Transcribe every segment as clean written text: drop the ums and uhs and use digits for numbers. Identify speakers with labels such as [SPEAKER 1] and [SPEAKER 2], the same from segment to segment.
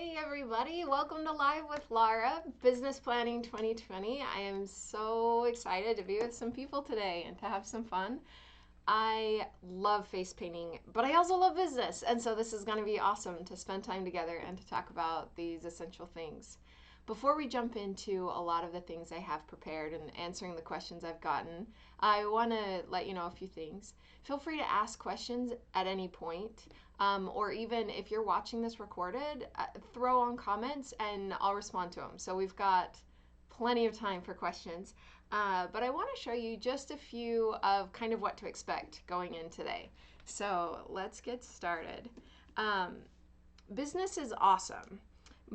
[SPEAKER 1] Hey everybody, welcome to Live with Laura, Business Planning 2020. I am so excited to be with some people today and to have some fun. I love face painting, but I also love business, and so this is going to be awesome to spend time together and to talk about these essential things. Before we jump into a lot of the things I have prepared and answering the questions I've gotten, I want to let you know a few things. Feel free to ask questions at any point, or even if you're watching this recorded, throw on comments and I'll respond to them. So we've got plenty of time for questions. But I want to show you just a few of kind of what to expect going in today. So let's get started. Business is awesome,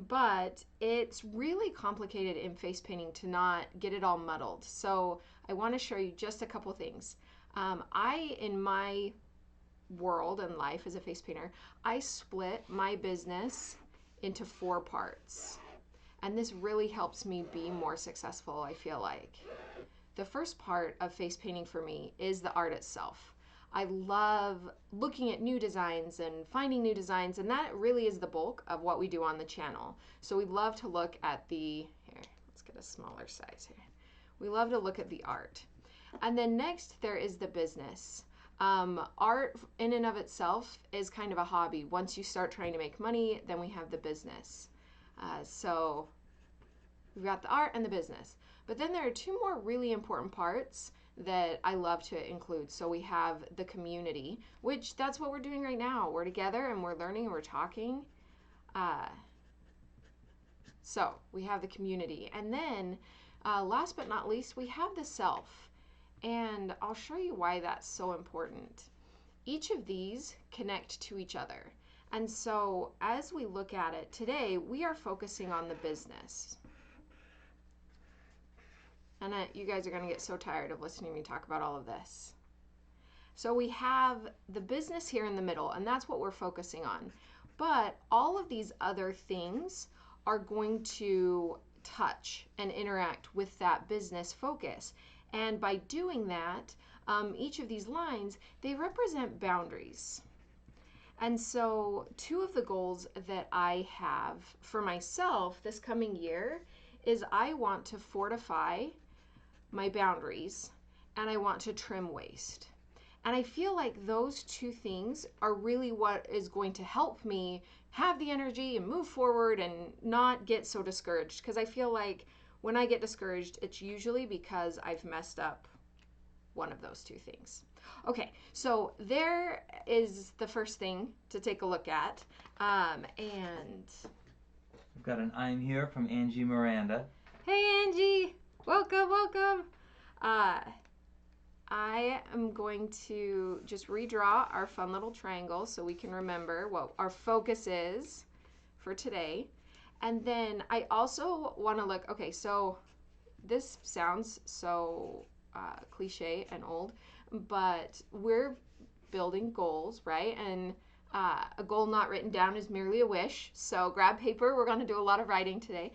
[SPEAKER 1] but it's really complicated in face painting to not get it all muddled. So I want to show you just a couple things. In my world and life as a face painter, I split my business into 4 parts. And this really helps me be more successful, I feel like. The first part of face painting for me is the art itself. I love looking at new designs and finding new designs, and that really is the bulk of what we do on the channel. So we love to look at here, let's get a smaller size here. We love to look at the art. And then next there is the business. Art in and of itself is kind of a hobby. Once you start trying to make money, then we have the business. So we've got the art and the business. But then there are 2 more really important parts that I love to include. So we have the community, which that's what we're doing right now. We're together and we're learning and we're talking. So we have the community. And then last but not least, we have the self. And I'll show you why that's so important. Each of these connect to each other. And so as we look at it today, we are focusing on the business. And you guys are going to get so tired of listening to me talk about all of this. So we have the business here in the middle, and that's what we're focusing on. But all of these other things are going to touch and interact with that business focus. And by doing that, each of these lines, they represent boundaries. And so 2 of the goals that I have for myself this coming year is I want to fortify my boundaries and I want to trim waste. And I feel like those 2 things are really what is going to help me have the energy and move forward and not get so discouraged. Because I feel like when I get discouraged, it's usually because I've messed up one of those 2 things. Okay, so there is the first thing to take a look at. And
[SPEAKER 2] We've got an I'm here from Angie Miranda.
[SPEAKER 1] Hey Angie, welcome, welcome. I am going to just redraw our fun little triangle so we can remember what our focus is for today. And then I also want to look, okay, so this sounds so cliche and old, but we're building goals, right? And a goal not written down is merely a wish. So grab paper, we're going to do a lot of writing today.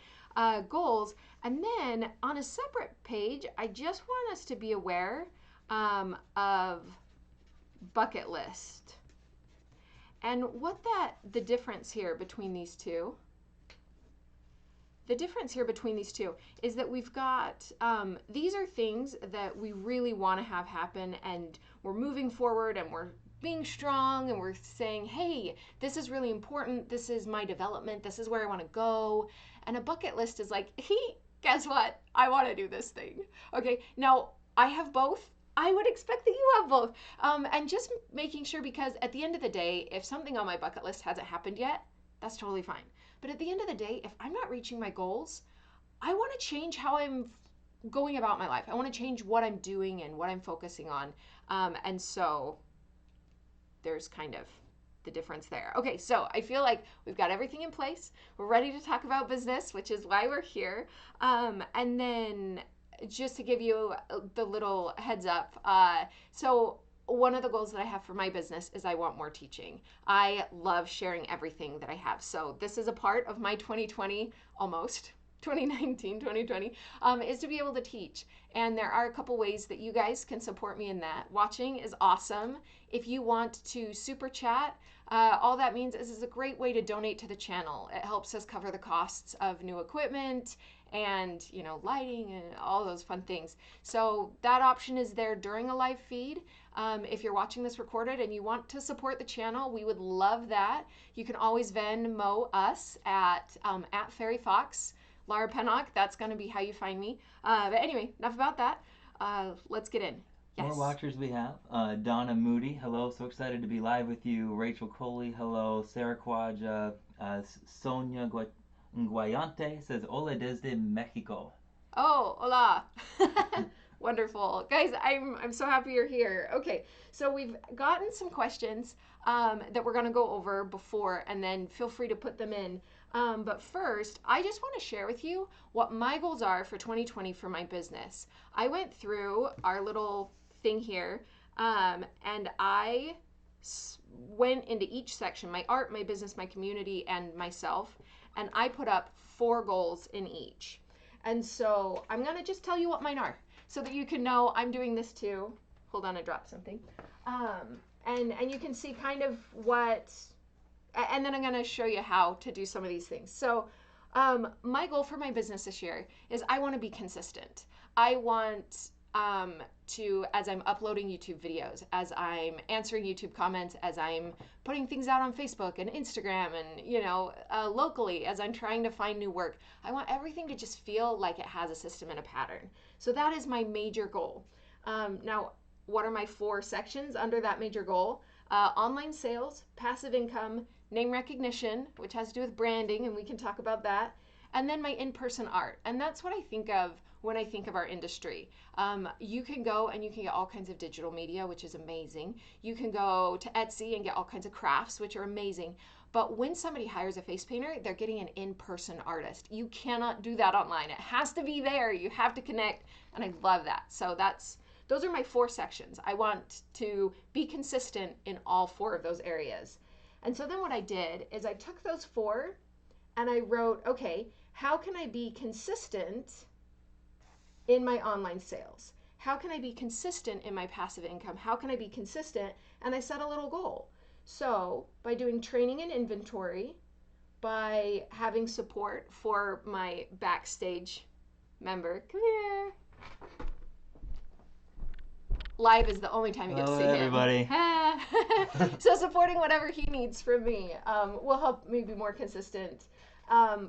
[SPEAKER 1] Goals. And then on a separate page, I just want us to be aware of bucket list. And the difference here between these 2. The difference here between these 2 is that we've got, these are things that we really want to have happen, and we're moving forward and we're being strong and we're saying, hey, this is really important. This is my development. This is where I want to go. And a bucket list is like, hey, guess what? I want to do this thing. Okay, now I have both. I would expect that you have both. And just making sure, because at the end of the day, if something on my bucket list hasn't happened yet, that's totally fine. But at the end of the day, if I'm not reaching my goals, I want to change how I'm going about my life. I want to change what I'm doing and what I'm focusing on. And so there's kind of the difference there. Okay, so I feel like we've got everything in place. We're ready to talk about business, which is why we're here. And then just to give you the little heads up, so one of the goals that I have for my business is I want more teaching. I love sharing everything that I have. So this is a part of my 2020 almost. 2019, 2020, is to be able to teach. And there are a couple ways that you guys can support me in that. Watching is awesome. If you want to super chat, all that means is it's a great way to donate to the channel. It helps us cover the costs of new equipment and, you know, lighting and all those fun things. So that option is there during a live feed. If you're watching this recorded and you want to support the channel, we would love that. You can always Venmo us at Fairy Fox. Lara Pennock, that's going to be how you find me. But anyway, enough about that. Let's get in. Yes.
[SPEAKER 2] More watchers we have. Donna Moody, hello. So excited to be live with you. Rachel Coley, hello. Sarah Quadja. Sonia Nguayante says, Hola desde Mexico.
[SPEAKER 1] Oh, hola. Wonderful. Guys, I'm so happy you're here. Okay, so we've gotten some questions that we're going to go over before, and then feel free to put them in. But first, I just want to share with you what my goals are for 2020 for my business. I went through our little thing here, and I went into each section, my art, my business, my community, and myself, and I put up 4 goals in each. And so I'm going to just tell you what mine are so that you can know I'm doing this too. Hold on, I dropped something. And you can see kind of what, and then I'm going to show you how to do some of these things. So my goal for my business this year is I want to be consistent. I want to, as I'm uploading YouTube videos, as I'm answering YouTube comments, as I'm putting things out on Facebook and Instagram and, you know, locally, as I'm trying to find new work, I want everything to just feel like it has a system and a pattern. So that is my major goal. Now, what are my 4 sections under that major goal? Online sales, passive income, name recognition, which has to do with branding, and we can talk about that, and then my in-person art. And that's what I think of when I think of our industry. You can go and you can get all kinds of digital media, which is amazing. You can go to Etsy and get all kinds of crafts, which are amazing. But when somebody hires a face painter, they're getting an in-person artist. You cannot do that online. It has to be there. You have to connect, and I love that. So those are my 4 sections. I want to be consistent in all 4 of those areas. And so then what I did is I took those 4 and I wrote, okay, how can I be consistent in my online sales? How can I be consistent in my passive income? How can I be consistent? And I set a little goal. So by doing training and inventory, by having support for my backstage member, come here. Live is the only time you get to see
[SPEAKER 2] everybody.
[SPEAKER 1] him. So supporting whatever he needs from me will help me be more consistent.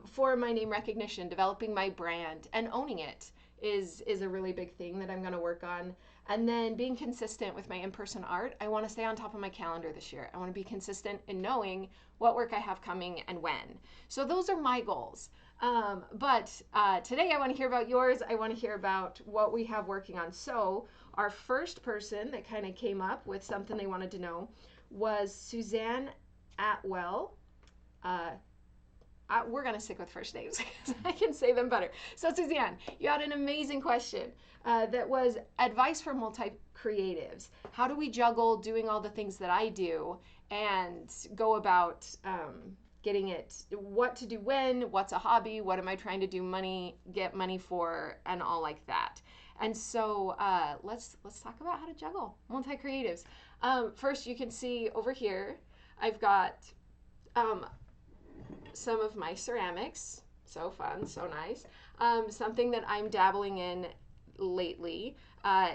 [SPEAKER 1] For my name recognition, developing my brand and owning it is a really big thing that I'm going to work on. And then being consistent with my in-person art. I want to stay on top of my calendar this year. I want to be consistent in knowing what work I have coming and when. So those are my goals. But today I want to hear about yours. I want to hear about what we have working on. So our first person that kind of came up with something they wanted to know was Suzanne Atwell. We're going to stick with first names because I can say them better. So Suzanne, you had an amazing question that was advice for multi-creatives. How do we juggle doing all the things that I do and go about getting it, what to do when, what's a hobby, what am I trying to get money for, and all like that. And so let's talk about how to juggle multi-creatives. First, you can see over here, I've got some of my ceramics. So fun, so nice. Something that I'm dabbling in lately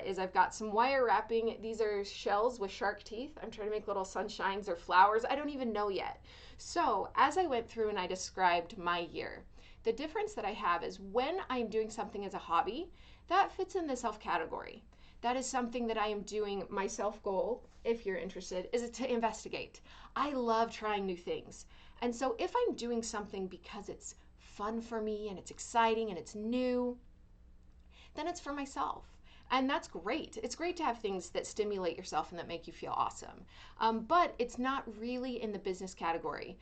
[SPEAKER 1] is I've got some wire wrapping. These are shells with shark teeth. I'm trying to make little sunshines or flowers. I don't even know yet. So as I went through and I described my year, the difference that I have is when I'm doing something as a hobby, that fits in the self category. That is something that I am doing. My self goal, if you're interested, is to investigate. I love trying new things. And so if I'm doing something because it's fun for me and it's exciting and it's new, then it's for myself. And that's great. It's great to have things that stimulate yourself and that make you feel awesome. But it's not really in the business category.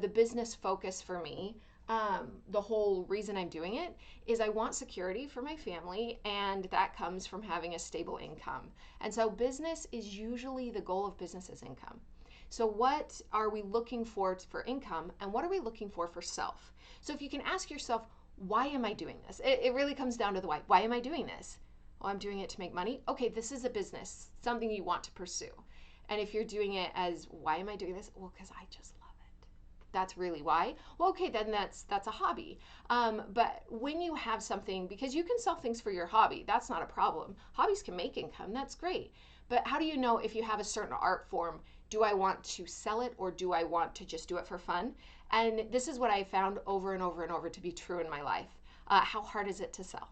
[SPEAKER 1] The business focus for me, the whole reason I'm doing it is I want security for my family, and that comes from having a stable income. And so business is usually the goal of business is income. So what are we looking for income, and what are we looking for self? So if you can ask yourself, why am I doing this? It really comes down to the why. Why am I doing this? Well, I'm doing it to make money. Okay, this is a business, something you want to pursue. And if you're doing it as, why am I doing this? Well, because I just love it. That's really why. Well, okay, then that's a hobby. But when you have something, because you can sell things for your hobby, that's not a problem. Hobbies can make income, that's great. But how do you know if you have a certain art form? Do I want to sell it or do I want to just do it for fun? And this is what I found over and over and over to be true in my life. How hard is it to sell?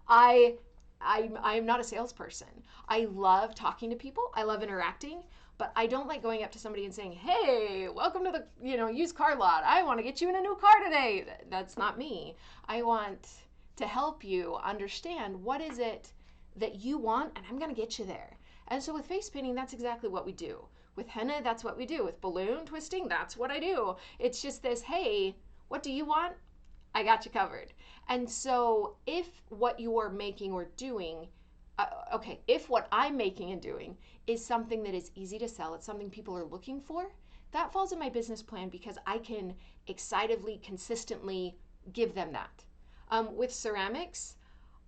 [SPEAKER 1] I I'm not a salesperson. I love talking to people. I love interacting, but I don't like going up to somebody and saying, "Hey, welcome to the, used car lot. I want to get you in a new car today." That's not me. I want to help you understand what is it that you want, and I'm going to get you there. And so with face painting, that's exactly what we do. With henna, that's what we do. With balloon twisting, that's what I do. It's just this, hey, what do you want? I got you covered. And so if what you are making or doing, if what I'm making and doing is something that is easy to sell, it's something people are looking for, that falls in my business plan because I can excitably, consistently give them that. With ceramics,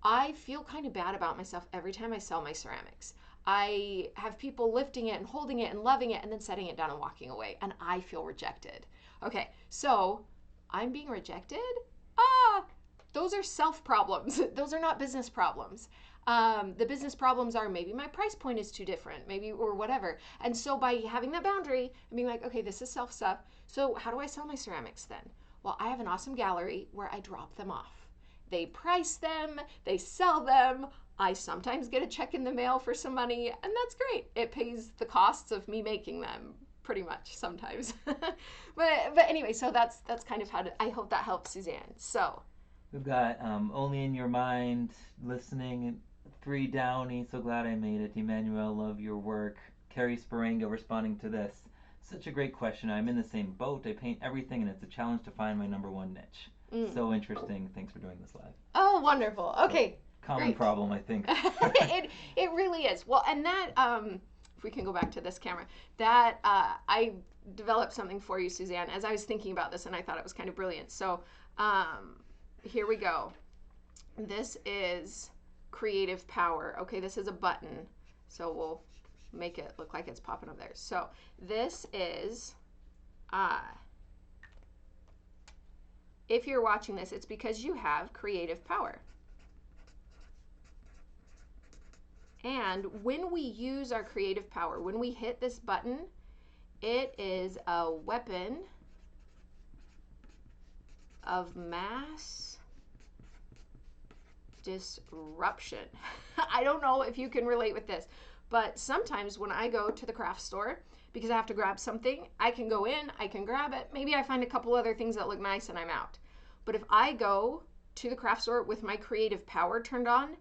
[SPEAKER 1] I feel kind of bad about myself every time I sell my ceramics. I have people lifting it and holding it and loving it and then setting it down and walking away, and I feel rejected. Okay, so I'm being rejected? Ah, those are self problems. Those are not business problems. The business problems are maybe my price point is too different, maybe, or whatever. And so by having that boundary and being like, okay, this is self stuff. So how do I sell my ceramics then? Well, I have an awesome gallery where I drop them off. They price them, they sell them. I sometimes get a check in the mail for some money, and that's great. It pays the costs of me making them pretty much sometimes. but anyway, so that's kind of I hope that helps, Suzanne. So
[SPEAKER 2] We've got Only in Your Mind, listening, 3 Downey, so glad I made it. Emmanuel, love your work. Carrie Sparango responding to this. Such a great question. I'm in the same boat. I paint everything and it's a challenge to find my number one niche. So interesting. Thanks for doing this live.
[SPEAKER 1] Oh, wonderful. Okay.
[SPEAKER 2] Common
[SPEAKER 1] Great.
[SPEAKER 2] problem, I think.
[SPEAKER 1] it really is. Well, and that if we can go back to this camera, that I developed something for you, Suzanne, as I was thinking about this, and I thought it was kind of brilliant. So here we go. This is creative power. Okay, this is a button, so we'll make it look like it's popping up there. So this is if you're watching this, it's because you have creative power. And when we use our creative power, when we hit this button, it is a weapon of mass disruption. I don't know if you can relate with this, but sometimes when I go to the craft store, because I have to grab something, I can go in, I can grab it. Maybe I find a couple other things that look nice and I'm out. But if I go to the craft store with my creative power turned on,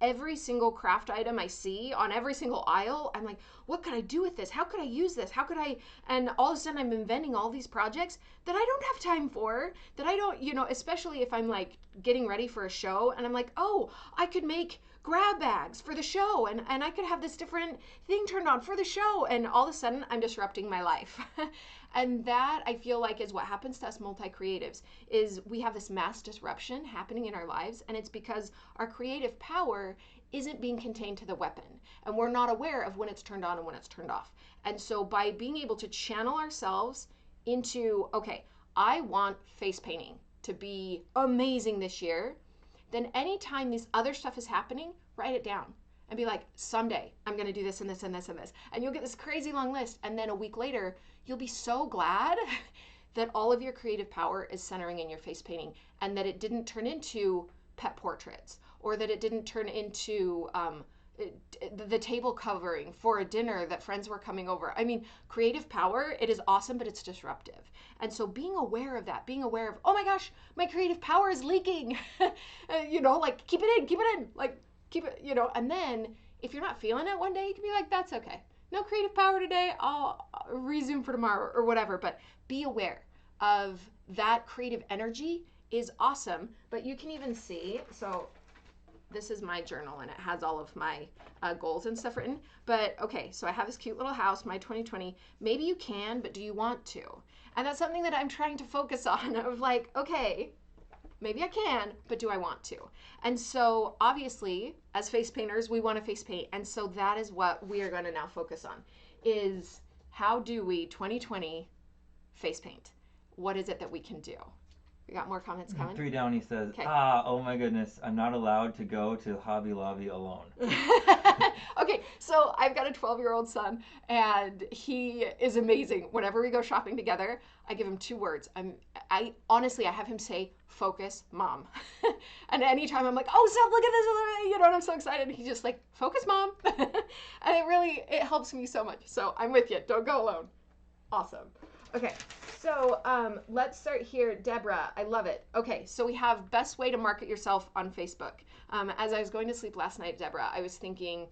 [SPEAKER 1] every single craft item I see on every single aisle, I'm like, what could I do with this? How could I use this? How could I? And all of a sudden I'm inventing all these projects that I don't have time for, that I don't, especially if I'm like getting ready for a show and I'm like, oh, I could make grab bags for the show and I could have this different thing turned on for the show. And all of a sudden I'm disrupting my life. And that I feel like is what happens to us multi-creatives, is we have this mass disruption happening in our lives, and it's because our creative power isn't being contained to the weapon, and we're not aware of when it's turned on and when it's turned off. And so by being able to channel ourselves into, okay, I want face painting to be amazing this year, then anytime this other stuff is happening, write it down and be like, someday I'm going to do this and this and this and this. And you'll get this crazy long list. And then a week later, you'll be so glad that all of your creative power is centering in your face painting, and that it didn't turn into pet portraits, or that it didn't turn into the table covering for a dinner that friends were coming over. I mean, creative power, it is awesome, but it's disruptive. And so being aware of that, being aware of, oh my gosh, my creative power is leaking, like keep it in, like keep it, and then if you're not feeling it one day, you can be like, that's okay. No creative power today, I'll resume for tomorrow or whatever. But be aware of that creative energy is awesome. But you can even see, so this is my journal and it has all of my goals and stuff written. But okay, so I have this cute little house, my 2020. Maybe you can, but do you want to? And that's something that I'm trying to focus on, of like, okay, Maybe I can, but do I want to? And so obviously, as face painters, we want to face paint. And so that is what we are going to now focus on is how do we 2020 face paint? What is it that we can do? We got more comments coming?
[SPEAKER 2] Three Downey says,
[SPEAKER 1] Okay.
[SPEAKER 2] oh my goodness, I'm not allowed to go to Hobby Lobby alone.
[SPEAKER 1] Okay, so I've got a 12-year-old son, and he is amazing. Whenever we go shopping together, I give him 2 words. I honestly, I have him say, focus, mom. And anytime I'm like, oh, stop, look at this, you know, and I'm so excited, he's just like, focus, mom. And it helps me so much. So I'm with you. Don't go alone. Awesome. Okay, so let's start here. Deborah, I love it. Okay, so we have best way to market yourself on Facebook. As I was going to sleep last night, Deborah, I was thinking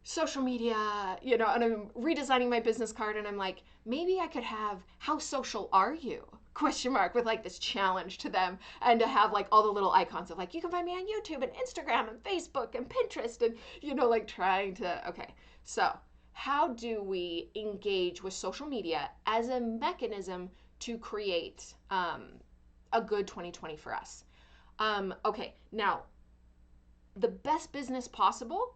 [SPEAKER 1] social media, you know, and I'm redesigning my business card, and I'm like, maybe I could have, how social are you? Question mark, with like this challenge to them, and to have like all the little icons of like, you can find me on YouTube and Instagram and Facebook and Pinterest, and, you know, like trying to, okay, so how do we engage with social media as a mechanism to create a good 2020 for us? Okay, now, the best business possible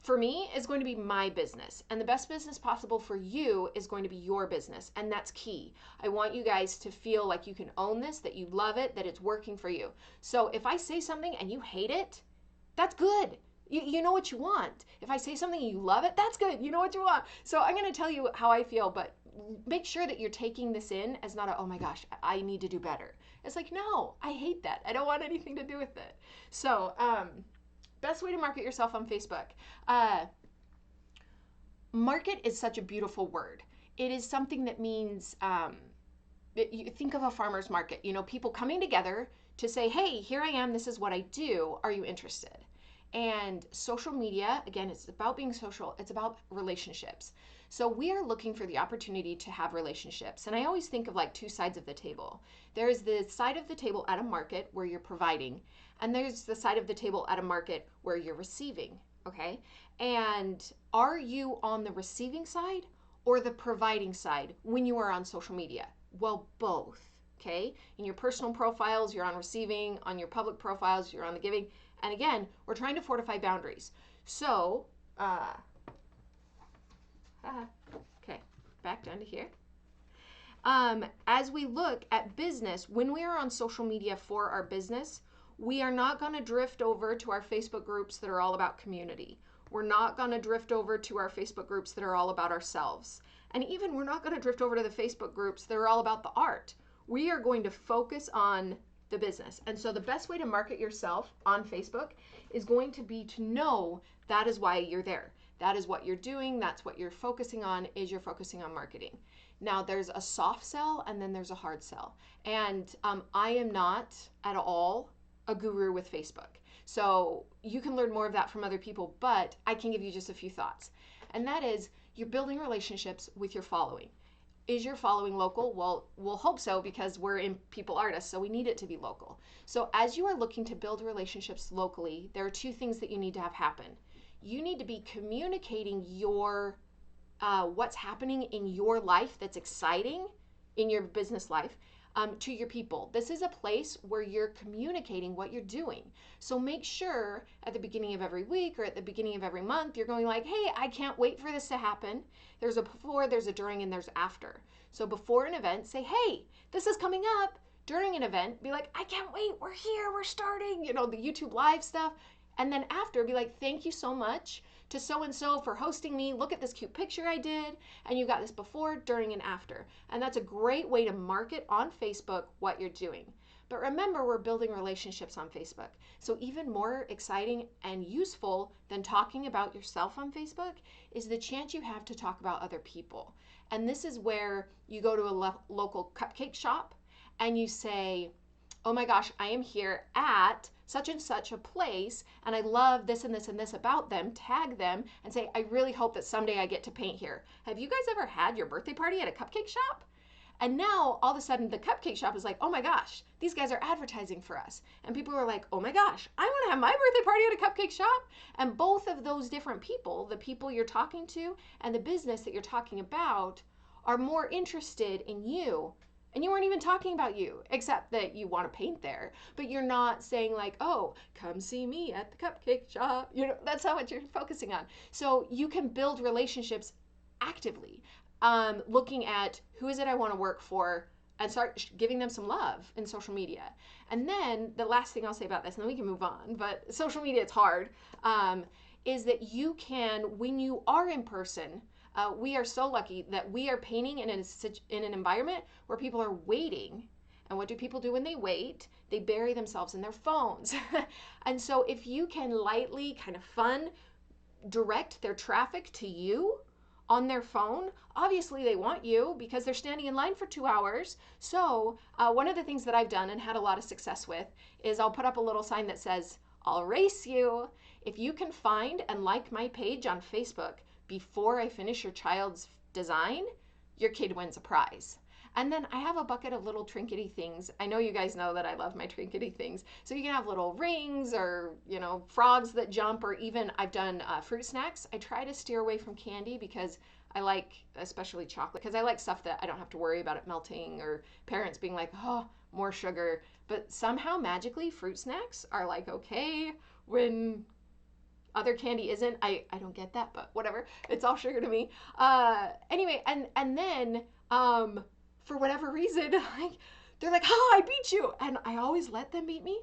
[SPEAKER 1] for me is going to be my business, and the best business possible for you is going to be your business, and that's key. I want you guys to feel like you can own this, that you love it, that it's working for you. So if I say something and you hate it, that's good. You know what you want. If I say something and you love it, that's good. You know what you want. So I'm going to tell you how I feel, but make sure that you're taking this in as not a, oh my gosh, I need to do better. It's like, no, I hate that. I don't want anything to do with it. So, best way to market yourself on Facebook. Market is such a beautiful word. It is something that means, you think of a farmer's market, you know, people coming together to say, hey, here I am, this is what I do, are you interested? And social media, again, it's about being social, it's about relationships. So we are looking for the opportunity to have relationships. And I always think of like 2 sides of the table. There's the side of the table at a market where you're providing, and there's the side of the table at a market where you're receiving, okay? And are you on the receiving side or the providing side when you are on social media? Well, both, okay? In your personal profiles, you're on receiving. On your public profiles, you're on the giving. And again, we're trying to fortify boundaries. So, okay, back down to here. As we look at business, when we are on social media for our business, we are not going to drift over to our Facebook groups that are all about community. We're not going to drift over to our Facebook groups that are all about ourselves. And even we're not going to drift over to the Facebook groups that are all about the art. We are going to focus on the business. And so the best way to market yourself on Facebook is going to be to know that is why you're there. That is what you're doing. That's what you're focusing on, is you're focusing on marketing. Now there's a soft sell and then there's a hard sell. And I am not at all a guru with Facebook. So you can learn more of that from other people, but I can give you just a few thoughts. And that is, you're building relationships with your following. Is your following local? Well, we'll hope so, because we're in people artists, so we need it to be local. So as you are looking to build relationships locally, there are 2 things that you need to have happen. You need to be communicating your what's happening in your life that's exciting in your business life to your people. This is a place where you're communicating what you're doing. So make sure at the beginning of every week or at the beginning of every month, you're going like, hey, I can't wait for this to happen. There's a before, there's a during, and there's after. So before an event, say, hey, this is coming up. During an event, be like, I can't wait, we're here, we're starting, you know, the YouTube live stuff. And then after, be like, thank you so much to so-and-so for hosting me. Look at this cute picture I did. And you got this before, during, and after. And that's a great way to market on Facebook what you're doing. But remember, we're building relationships on Facebook. So even more exciting and useful than talking about yourself on Facebook is the chance you have to talk about other people. And this is where you go to a local cupcake shop and you say, oh my gosh, I am here at such and such a place, and I love this and this and this about them. Tag them and say, I really hope that someday I get to paint here. Have you guys ever had your birthday party at a cupcake shop? And now all of a sudden the cupcake shop is like, oh my gosh, these guys are advertising for us. And people are like, oh my gosh, I want to have my birthday party at a cupcake shop. And both of those different people, the people you're talking to and the business that you're talking about, are more interested in you And you weren't even talking about you, except that you want to paint there. But you're not saying, like, oh, come see me at the cupcake shop. That's not what you're focusing on. So you can build relationships actively, looking at who is it I want to work for, and start giving them some love in social media. And then the last thing I'll say about this, and then we can move on, but social media, it's hard, is that you can, when you are in person, we are so lucky that we are painting in an environment where people are waiting. And what do people do when they wait? They bury themselves in their phones. And so if you can lightly, kind of fun, direct their traffic to you on their phone, obviously they want you because they're standing in line for 2 hours. So one of the things that I've done and had a lot of success with is I'll put up a little sign that says, I'll race you. If you can find and like my page on Facebook before I finish your child's design, your kid wins a prize. And then I have a bucket of little trinkety things. I know you guys know that I love my trinkety things. So you can have little rings or, frogs that jump, or even I've done fruit snacks. I try to steer away from candy because I like, especially chocolate, because I like stuff that I don't have to worry about it melting or parents being like, oh, more sugar. But somehow magically fruit snacks are like okay when other candy isn't. I don't get that, but whatever. It's all sugar to me. Anyway, and then for whatever reason, like they're like, "Oh, I beat you," and I always let them beat me.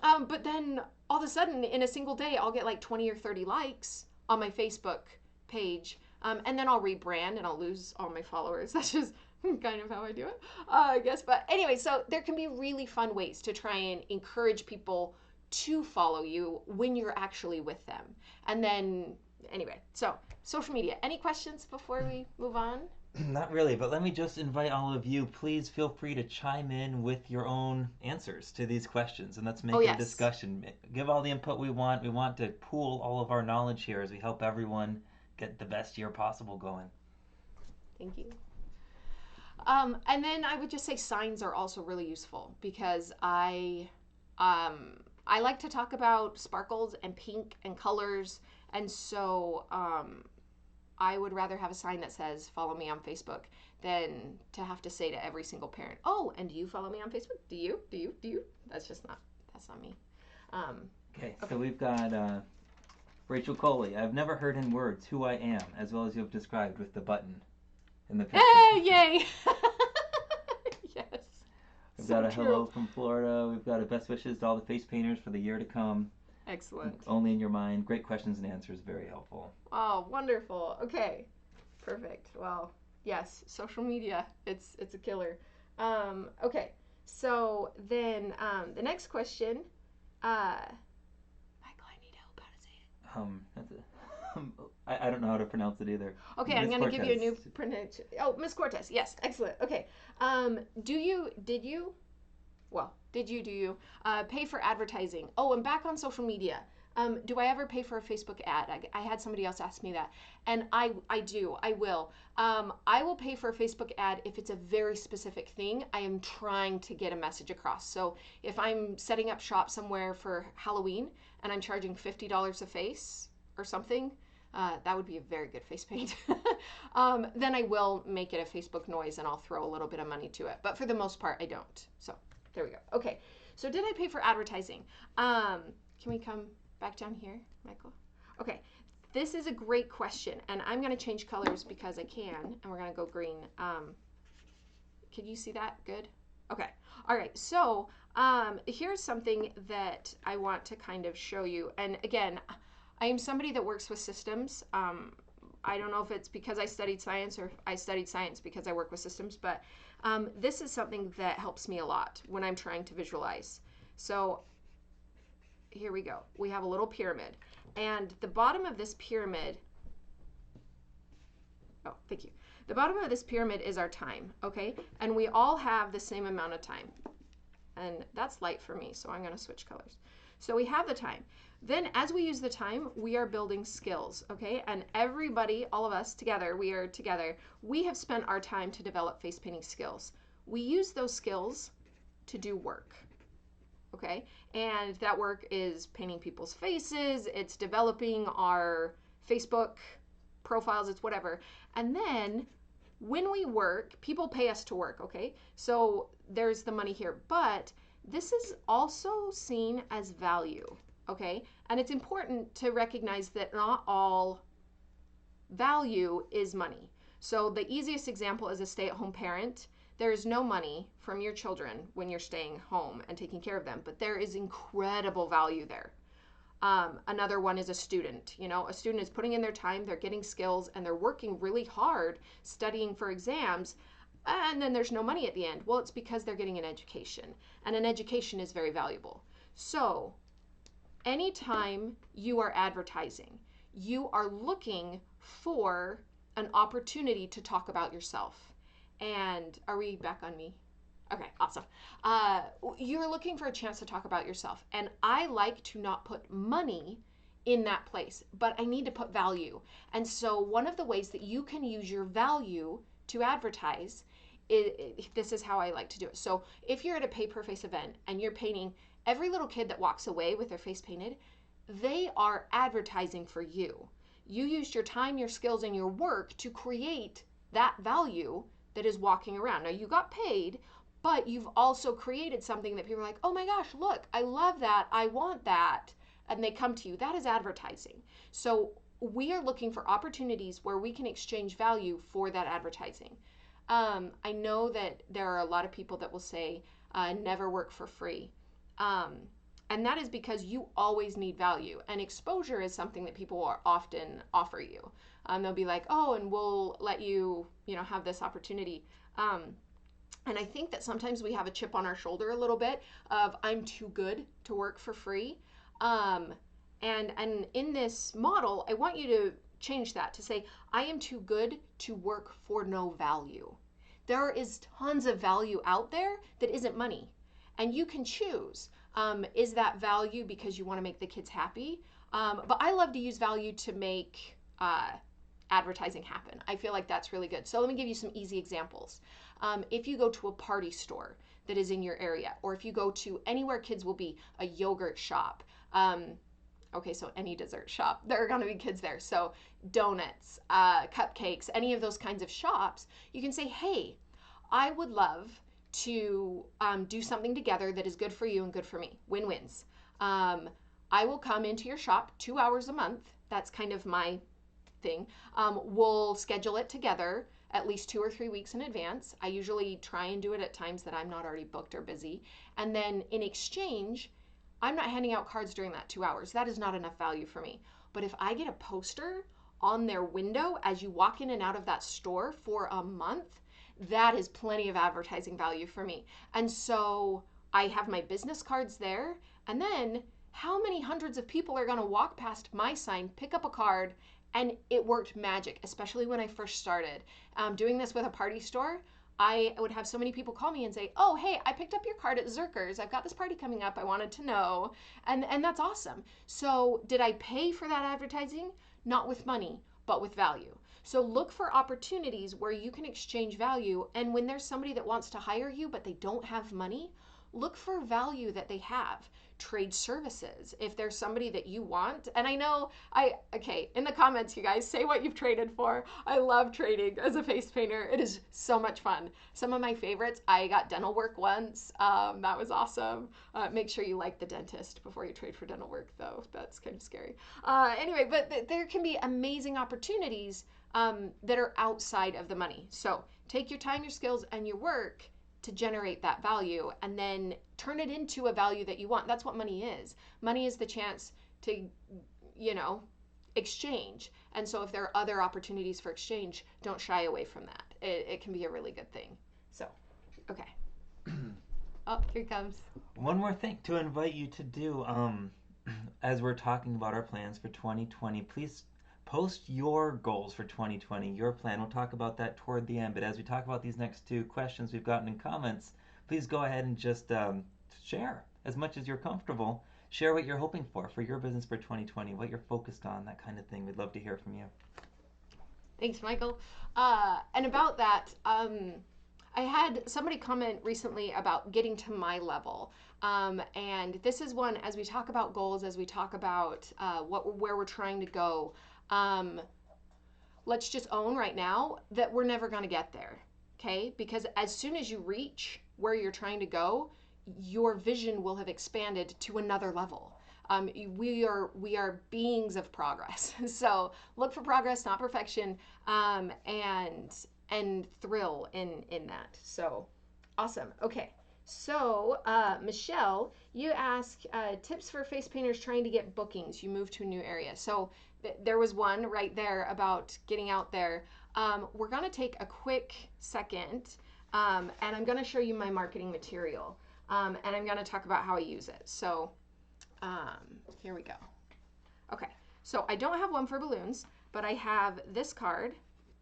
[SPEAKER 1] But then all of a sudden, in a single day, I'll get like 20 or 30 likes on my Facebook page, and then I'll rebrand and I'll lose all my followers. That's just kind of how I do it, I guess. But anyway, so there can be really fun ways to try and encourage people to follow you when you're actually with them. And then, anyway, so social media. Any questions before we move on?
[SPEAKER 2] Not really, but let me just invite all of you. Please feel free to chime in with your own answers to these questions, and let's make
[SPEAKER 1] Oh,
[SPEAKER 2] it a
[SPEAKER 1] yes.
[SPEAKER 2] discussion. Give all the input we want. We want to pool all of our knowledge here as we help everyone get the best year possible going.
[SPEAKER 1] Thank you. And then I would just say signs are also really useful because I like to talk about sparkles and pink and colors, and so I would rather have a sign that says "Follow me on Facebook" than to have to say to every single parent, "Oh, and do you follow me on Facebook? Do you? Do you? Do you?" That's not me.
[SPEAKER 2] Okay,
[SPEAKER 1] Okay.
[SPEAKER 2] so we've got Rachel Coley. I've never heard in words who I am, as well as you have described with the button in the picture.
[SPEAKER 1] Hey, yay! Yes.
[SPEAKER 2] We've
[SPEAKER 1] So
[SPEAKER 2] got a
[SPEAKER 1] true.
[SPEAKER 2] hello from Florida. We've got a best wishes to all the face painters for the year to come.
[SPEAKER 1] Excellent.
[SPEAKER 2] Only in your mind. Great questions and answers. Very helpful.
[SPEAKER 1] Oh, wonderful. Okay. Perfect. Well, yes, social media, it's a killer. Okay. So then the next question, Michael, I need help. How to say it?
[SPEAKER 2] That's it. I don't know how to pronounce it either.
[SPEAKER 1] Okay, I'm
[SPEAKER 2] Miss
[SPEAKER 1] going to give you a new
[SPEAKER 2] Cortez.
[SPEAKER 1] pronunciation. Oh, Miss Cortez. Yes, excellent. Okay. Did you, do you pay for advertising? Oh, and back on social media. Do I ever pay for a Facebook ad? I had somebody else ask me that. And I do. I will. I will pay for a Facebook ad if it's a very specific thing I am trying to get a message across. So if I'm setting up shop somewhere for Halloween and I'm charging $50 a face or something, that would be a very good face paint. Then I will make it a Facebook noise and I'll throw a little bit of money to it. But for the most part, I don't. So there we go. Okay. So did I pay for advertising? Can we come back down here, Michael? Okay. This is a great question. And I'm going to change colors because I can. And we're going to go green. Can you see that? Good? Okay. All right. So here's something that I want to kind of show you. And again, I am somebody that works with systems. I don't know if it's because I studied science or if I studied science because I work with systems, but this is something that helps me a lot when I'm trying to visualize. So here we go. We have a little pyramid. And the bottom of this pyramid, oh, thank you. The bottom of this pyramid is our time, okay? And we all have the same amount of time. And that's light for me, so I'm going to switch colors. So we have the time. Then as we use the time, we are building skills, okay? And everybody, all of us together, we are together, we have spent our time to develop face painting skills. We use those skills to do work, okay? And that work is painting people's faces, it's developing our Facebook profiles, it's whatever. And then when we work, people pay us to work, okay? So there's the money here, but this is also seen as value, okay? And it's important to recognize that not all value is money. So the easiest example is a stay-at-home parent. There is no money from your children when you're staying home and taking care of them, but there is incredible value there. Another one is a student. You know, a student is putting in their time, they're getting skills, and they're working really hard studying for exams, and then there's no money at the end. Well, it's because they're getting an education, and an education is very valuable. So anytime you are advertising, you are looking for an opportunity to talk about yourself. And are we back on me? Okay, awesome. Uh, you're looking for a chance to talk about yourself. And I like to not put money in that place, but I need to put value. And so, one of the ways that you can use your value to advertise, this is how I like to do it. So, if you're at a pay per face event and you're painting every little kid that walks away with their face painted, they are advertising for you. You used your time, your skills, and your work to create that value that is walking around. Now, you got paid, but you've also created something that people are like, oh my gosh, look, I love that. I want that. And they come to you. That is advertising. So we are looking for opportunities where we can exchange value for that advertising. I know that there are a lot of people that will say, never work for free. Um, and that is because you always need value. And exposure is something that people are often offer you. They'll be like, oh, and we'll let you, have this opportunity. And I think that sometimes we have a chip on our shoulder a little bit of I'm too good to work for free. Um, and in this model, I want you to change that to say I am too good to work for no value. There is tons of value out there that isn't money, and you can choose. Is that value because you want to make the kids happy? But I love to use value to make advertising happen. I feel like that's really good. So let me give you some easy examples. If you go to a party store that is in your area, or if you go to anywhere kids will be, a yogurt shop, okay, so any dessert shop, there are going to be kids there. So donuts, cupcakes, any of those kinds of shops, you can say, hey, I would love to do something together that is good for you and good for me. Win-wins. I will come into your shop 2 hours a month. That's kind of my thing. We'll schedule it together at least 2 or 3 weeks in advance. I usually try and do it at times that I'm not already booked or busy. And then in exchange, I'm not handing out cards during that 2 hours. That is not enough value for me. But if I get a poster on their window as you walk in and out of that store for a month, that is plenty of advertising value for me. And so I have my business cards there. And then how many hundreds of people are going to walk past my sign, pick up a card, and it worked magic, especially when I first started. Doing this with a party store, I would have so many people call me and say, oh, hey, I picked up your card at Zerkers. I've got this party coming up. I wanted to know. And that's awesome. So did I pay for that advertising? Not with money, but with value. So look for opportunities where you can exchange value. And when there's somebody that wants to hire you, but they don't have money, look for value that they have. Trade services. If there's somebody that you want, and I know okay, in the comments, you guys say what you've traded for. I love trading as a face painter. It is so much fun. Some of my favorites, I got dental work once. That was awesome. Make sure you like the dentist before you trade for dental work, though. That's kind of scary. Anyway, but there can be amazing opportunities that are outside of the money. So take your time, your skills, and your work to generate that value and then turn it into a value that you want. That's what money is. Money is the chance to, exchange. And so if there are other opportunities for exchange, don't shy away from that. It can be a really good thing. So, okay. Oh, here it comes.
[SPEAKER 2] One more thing to invite you to do, as we're talking about our plans for 2020, please post your goals for 2020, your plan. We'll talk about that toward the end. But as we talk about these next two questions we've gotten in comments, please go ahead and just share as much as you're comfortable. Share what you're hoping for your business for 2020, what you're focused on, that kind of thing. We'd love to hear from you.
[SPEAKER 1] Thanks, Michael. And about that, I had somebody comment recently about getting to my level. And this is one, as we talk about goals, as we talk about where we're trying to go, let's just own right now that we're never going to get there. Okay? Because as soon as you reach where you're trying to go, your vision will have expanded to another level. We are beings of progress. So look for progress, not perfection, and thrill in that. So awesome. Okay. So, Michelle, you ask tips for face painters trying to get bookings. You move to a new area. So, there was one right there about getting out there. We're going to take a quick second and I'm going to show you my marketing material. And I'm going to talk about how I use it. So, here we go. Okay. So, I don't have one for balloons, but I have this card.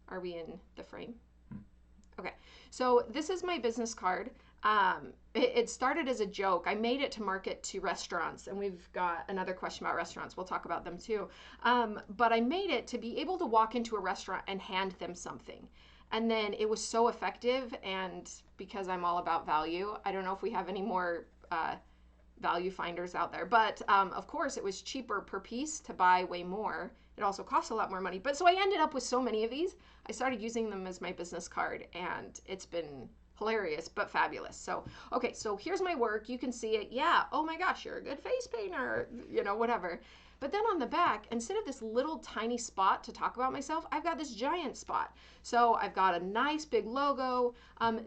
[SPEAKER 1] Are we in the frame? Okay, so this is my business card. It started as a joke. I made it to market to restaurants, and we've got another question about restaurants. We'll talk about them too. But I made it to be able to walk into a restaurant and hand them something. And then it was so effective, and because I'm all about value, I don't know if we have any more value finders out there. But of course, it was cheaper per piece to buy way more. It also costs a lot more money. But so I ended up with so many of these. I started using them as my business card, and it's been hilarious but fabulous. So, okay, so here's my work. You can see it. Yeah, oh my gosh, you're a good face painter, whatever. But then on the back, instead of this little tiny spot to talk about myself, I've got this giant spot. So I've got a nice big logo.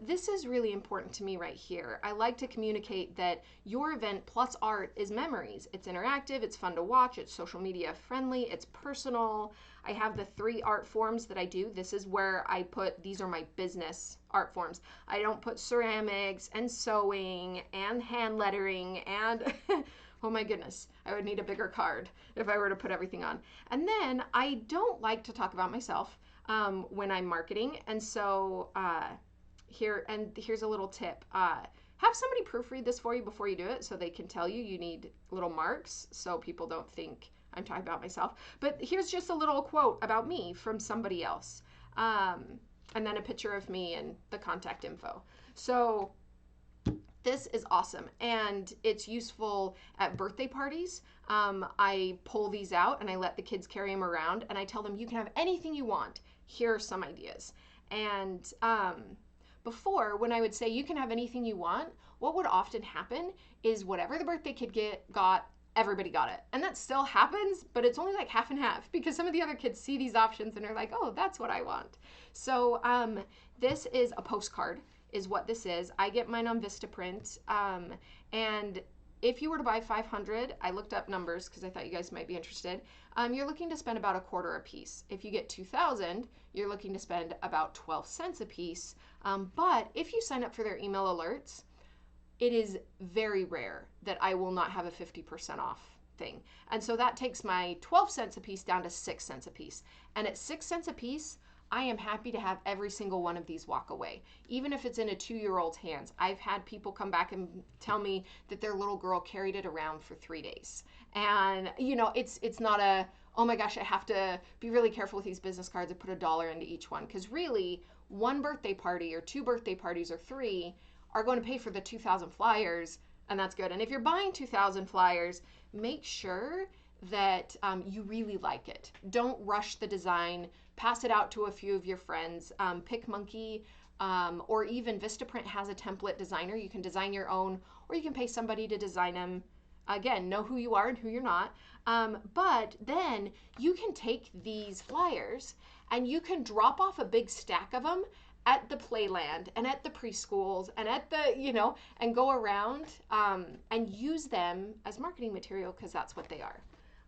[SPEAKER 1] This is really important to me right here. I like to communicate that your event plus art is memories. It's interactive, it's fun to watch, it's social media friendly, it's personal. I have the 3 art forms that I do. This is where I put, these are my business art forms. I don't put ceramics and sewing and hand lettering and oh my goodness, I would need a bigger card if I were to put everything on. And then I don't like to talk about myself when I'm marketing. And so here's a little tip. Have somebody proofread this for you before you do it so they can tell you need little marks so people don't think I'm talking about myself. But here's just a little quote about me from somebody else. And then a picture of me and the contact info. So this is awesome, and it's useful at birthday parties. I pull these out and I let the kids carry them around, and I tell them you can have anything you want. Here are some ideas. And before, when I would say you can have anything you want, what would often happen is whatever the birthday kid got, everybody got it. And that still happens, but it's only like half and half because some of the other kids see these options and are like, oh, that's what I want. So this is a postcard is what this is. I get mine on Vistaprint. And if you were to buy 500, I looked up numbers because I thought you guys might be interested. You're looking to spend about $0.25 a piece. If you get 2,000, you're looking to spend about 12 cents a piece. But if you sign up for their email alerts, it is very rare that I will not have a 50% off thing. And so that takes my 12 cents a piece down to 6 cents a piece. And at 6 cents a piece, I am happy to have every single one of these walk away, even if it's in a 2-year-old's hands. I've had people come back and tell me that their little girl carried it around for 3 days. And, it's not a, oh my gosh, I have to be really careful with these business cards and put $1 into each one. Because really, one birthday party or 2 birthday parties or 3 are going to pay for the 2,000 flyers, and that's good. And if you're buying 2,000 flyers, make sure that you really like it. Don't rush the design. Pass it out to a few of your friends. PicMonkey or even Vistaprint has a template designer. You can design your own, or you can pay somebody to design them. Again, know who you are and who you're not. But then you can take these flyers and you can drop off a big stack of them at the playland and at the preschools and at the, and go around and use them as marketing material because that's what they are.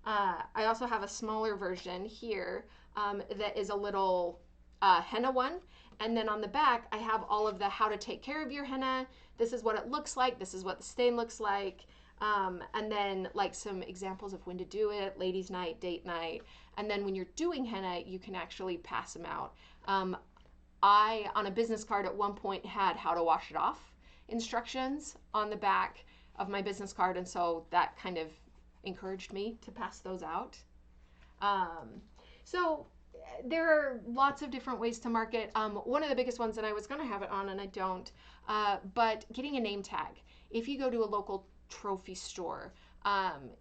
[SPEAKER 1] I also have a smaller version here that is a little henna one. And then on the back, I have all of the how to take care of your henna. This is what it looks like. This is what the stain looks like. And then like some examples of when to do it, ladies' night, date night. And then when you're doing henna, you can actually pass them out. I, on a business card at one point, had how to wash it off instructions on the back of my business card. And so that kind of encouraged me to pass those out. So there are lots of different ways to market. One of the biggest ones, and I was going to have it on and I don't, but getting a name tag. If you go to a local trophy store,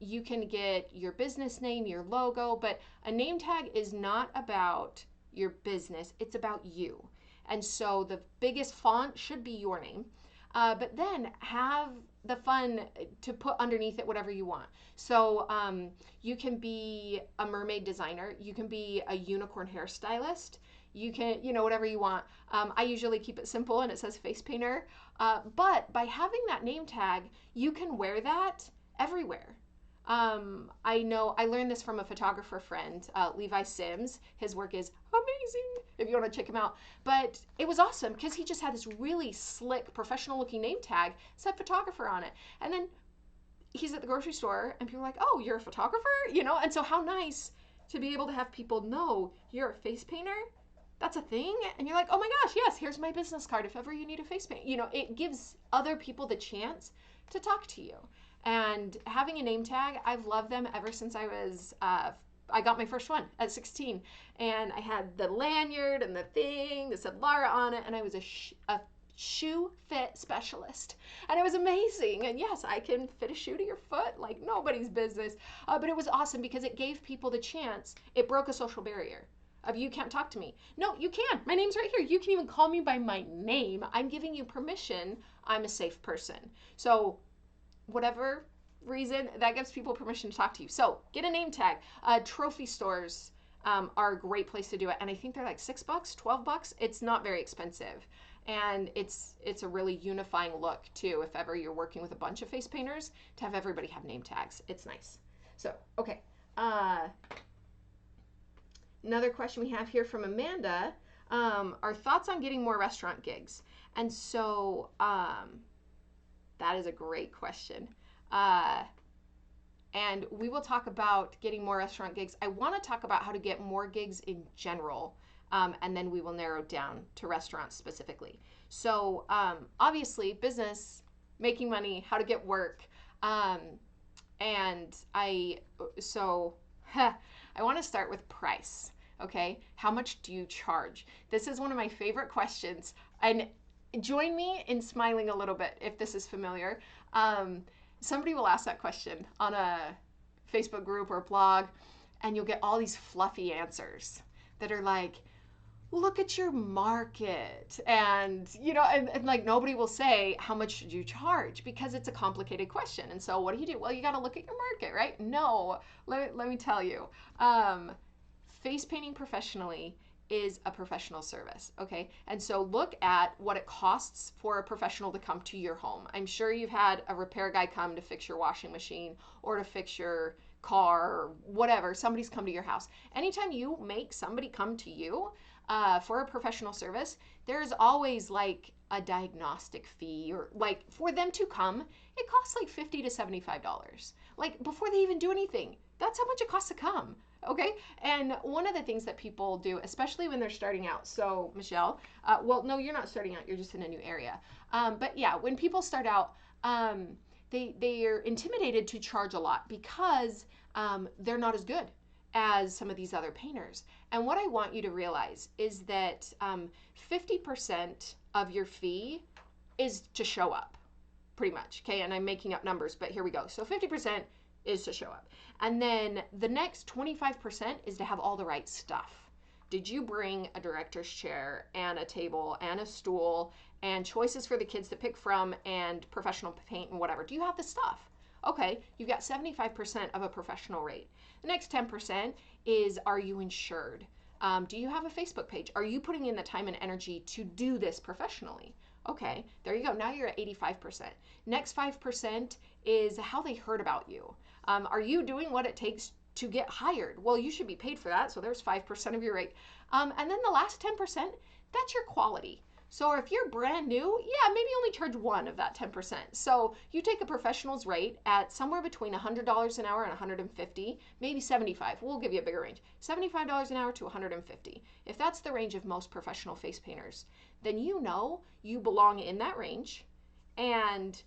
[SPEAKER 1] you can get your business name, your logo, but a name tag is not about your business. It's about you. And so the biggest font should be your name. But then have the fun to put underneath it whatever you want. So you can be a mermaid designer, you can be a unicorn hairstylist, you can, whatever you want. I usually keep it simple and it says face painter. But by having that name tag, you can wear that everywhere. I know I learned this from a photographer friend, Levi Sims. His work is amazing if you want to check him out. But it was awesome because he just had this really slick, professional looking name tag, said photographer on it. And then he's at the grocery store and people are like, oh, you're a photographer? And so how nice to be able to have people know you're a face painter. That's a thing. And you're like, oh my gosh, yes, here's my business card if ever you need a face paint. It gives other people the chance to talk to you. And having a name tag, I've loved them ever since I got my first one at 16. And I had the lanyard and the thing that said Laura on it. And I was a shoe fit specialist. And it was amazing. And yes, I can fit a shoe to your foot like nobody's business. But it was awesome because it gave people the chance. It broke a social barrier of you can't talk to me. No, you can. My name's right here. You can even call me by my name. I'm giving you permission. I'm a safe person. So whatever reason, that gives people permission to talk to you. So get a name tag. Trophy stores are a great place to do it. And I think they're like $6, $12. It's not very expensive. And it's a really unifying look too. If ever you're working with a bunch of face painters, to have everybody have name tags. It's nice. So, okay. Another question we have here from Amanda. Our thoughts on getting more restaurant gigs. And so that is a great question. And we will talk about getting more restaurant gigs. I want to talk about how to get more gigs in general, and then we will narrow down to restaurants specifically. So obviously, business, making money, how to get work. And I want to start with price. Okay, how much do you charge? This is one of my favorite questions. And join me in smiling a little bit if this is familiar. Somebody will ask that question on a Facebook group or blog, and you'll get all these fluffy answers that are like, look at your market. And, and like nobody will say, how much should you charge? Because it's a complicated question. And so what do? Well, you got to look at your market, right? No, let me tell you. Face painting professionally is a professional service, okay? And so look at what it costs for a professional to come to your home. I'm sure you've had a repair guy come to fix your washing machine or to fix your car or whatever. Somebody's come to your house. Anytime you make somebody come to you for a professional service, there's always like a diagnostic fee, or like for them to come, it costs like $50 to $75. Like before they even do anything, that's how much it costs to come. Okay, and one of the things that people do, especially when they're starting out, so Michelle, well, no, you're not starting out, you're just in a new area. But yeah, when people start out, they are intimidated to charge a lot because they're not as good as some of these other painters. And what I want you to realize is that 50% of your fee is to show up, pretty much. Okay, and I'm making up numbers, but here we go. So 50% is to show up. And then the next 25% is to have all the right stuff. Did you bring a director's chair and a table and a stool and choices for the kids to pick from and professional paint and whatever? Do you have the stuff? Okay, you've got 75% of a professional rate. The next 10% is, are you insured? Do you have a Facebook page? Are you putting in the time and energy to do this professionally? Okay, there you go. Now you're at 85%. Next 5% is how they heard about you. Are you doing what it takes to get hired? Well, you should be paid for that. So there's 5% of your rate. And then the last 10%, that's your quality. So if you're brand new, yeah, maybe only charge one of that 10%. So you take a professional's rate at somewhere between $100 an hour and $150, maybe $75. We'll give you a bigger range. $75 an hour to $150. If that's the range of most professional face painters, then you belong in that range. And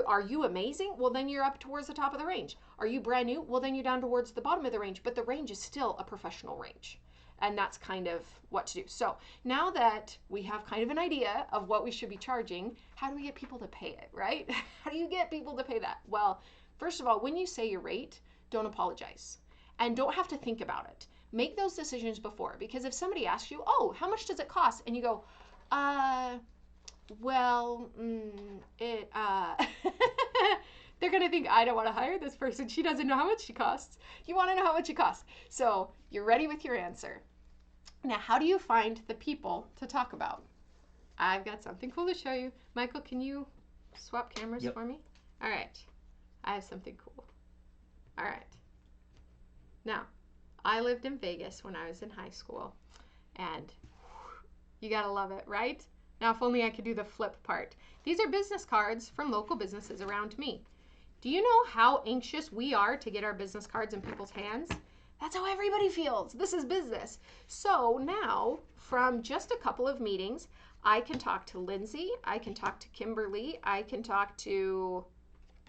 [SPEAKER 1] are you amazing? Well, then you're up towards the top of the range. Are you brand new? Well, then you're down towards the bottom of the range, but the range is still a professional range. And that's kind of what to do. So now that we have kind of an idea of what we should be charging, how do we get people to pay it, right? How do you get people to pay that? Well, first of all, when you say your rate, don't apologize. And don't have to think about it. Make those decisions before, because if somebody asks you, oh, how much does it cost? And you go, uh, well, it, they're going to think, I don't want to hire this person. She doesn't know how much she costs. You want to know how much it costs. So you're ready with your answer. Now, how do you find the people to talk about? I've got something cool to show you. Michael, can you swap cameras
[SPEAKER 2] Yep.
[SPEAKER 1] for me? All right. I have something cool. All right. Now, I lived in Vegas when I was in high school, and you gotta love it, right? Now, if only I could do the flip part. These are business cards from local businesses around me. Do you know how anxious we are to get our business cards in people's hands? That's how everybody feels. This is business. So now, from just a couple of meetings, I can talk to Lindsay, I can talk to Kimberly, I can talk to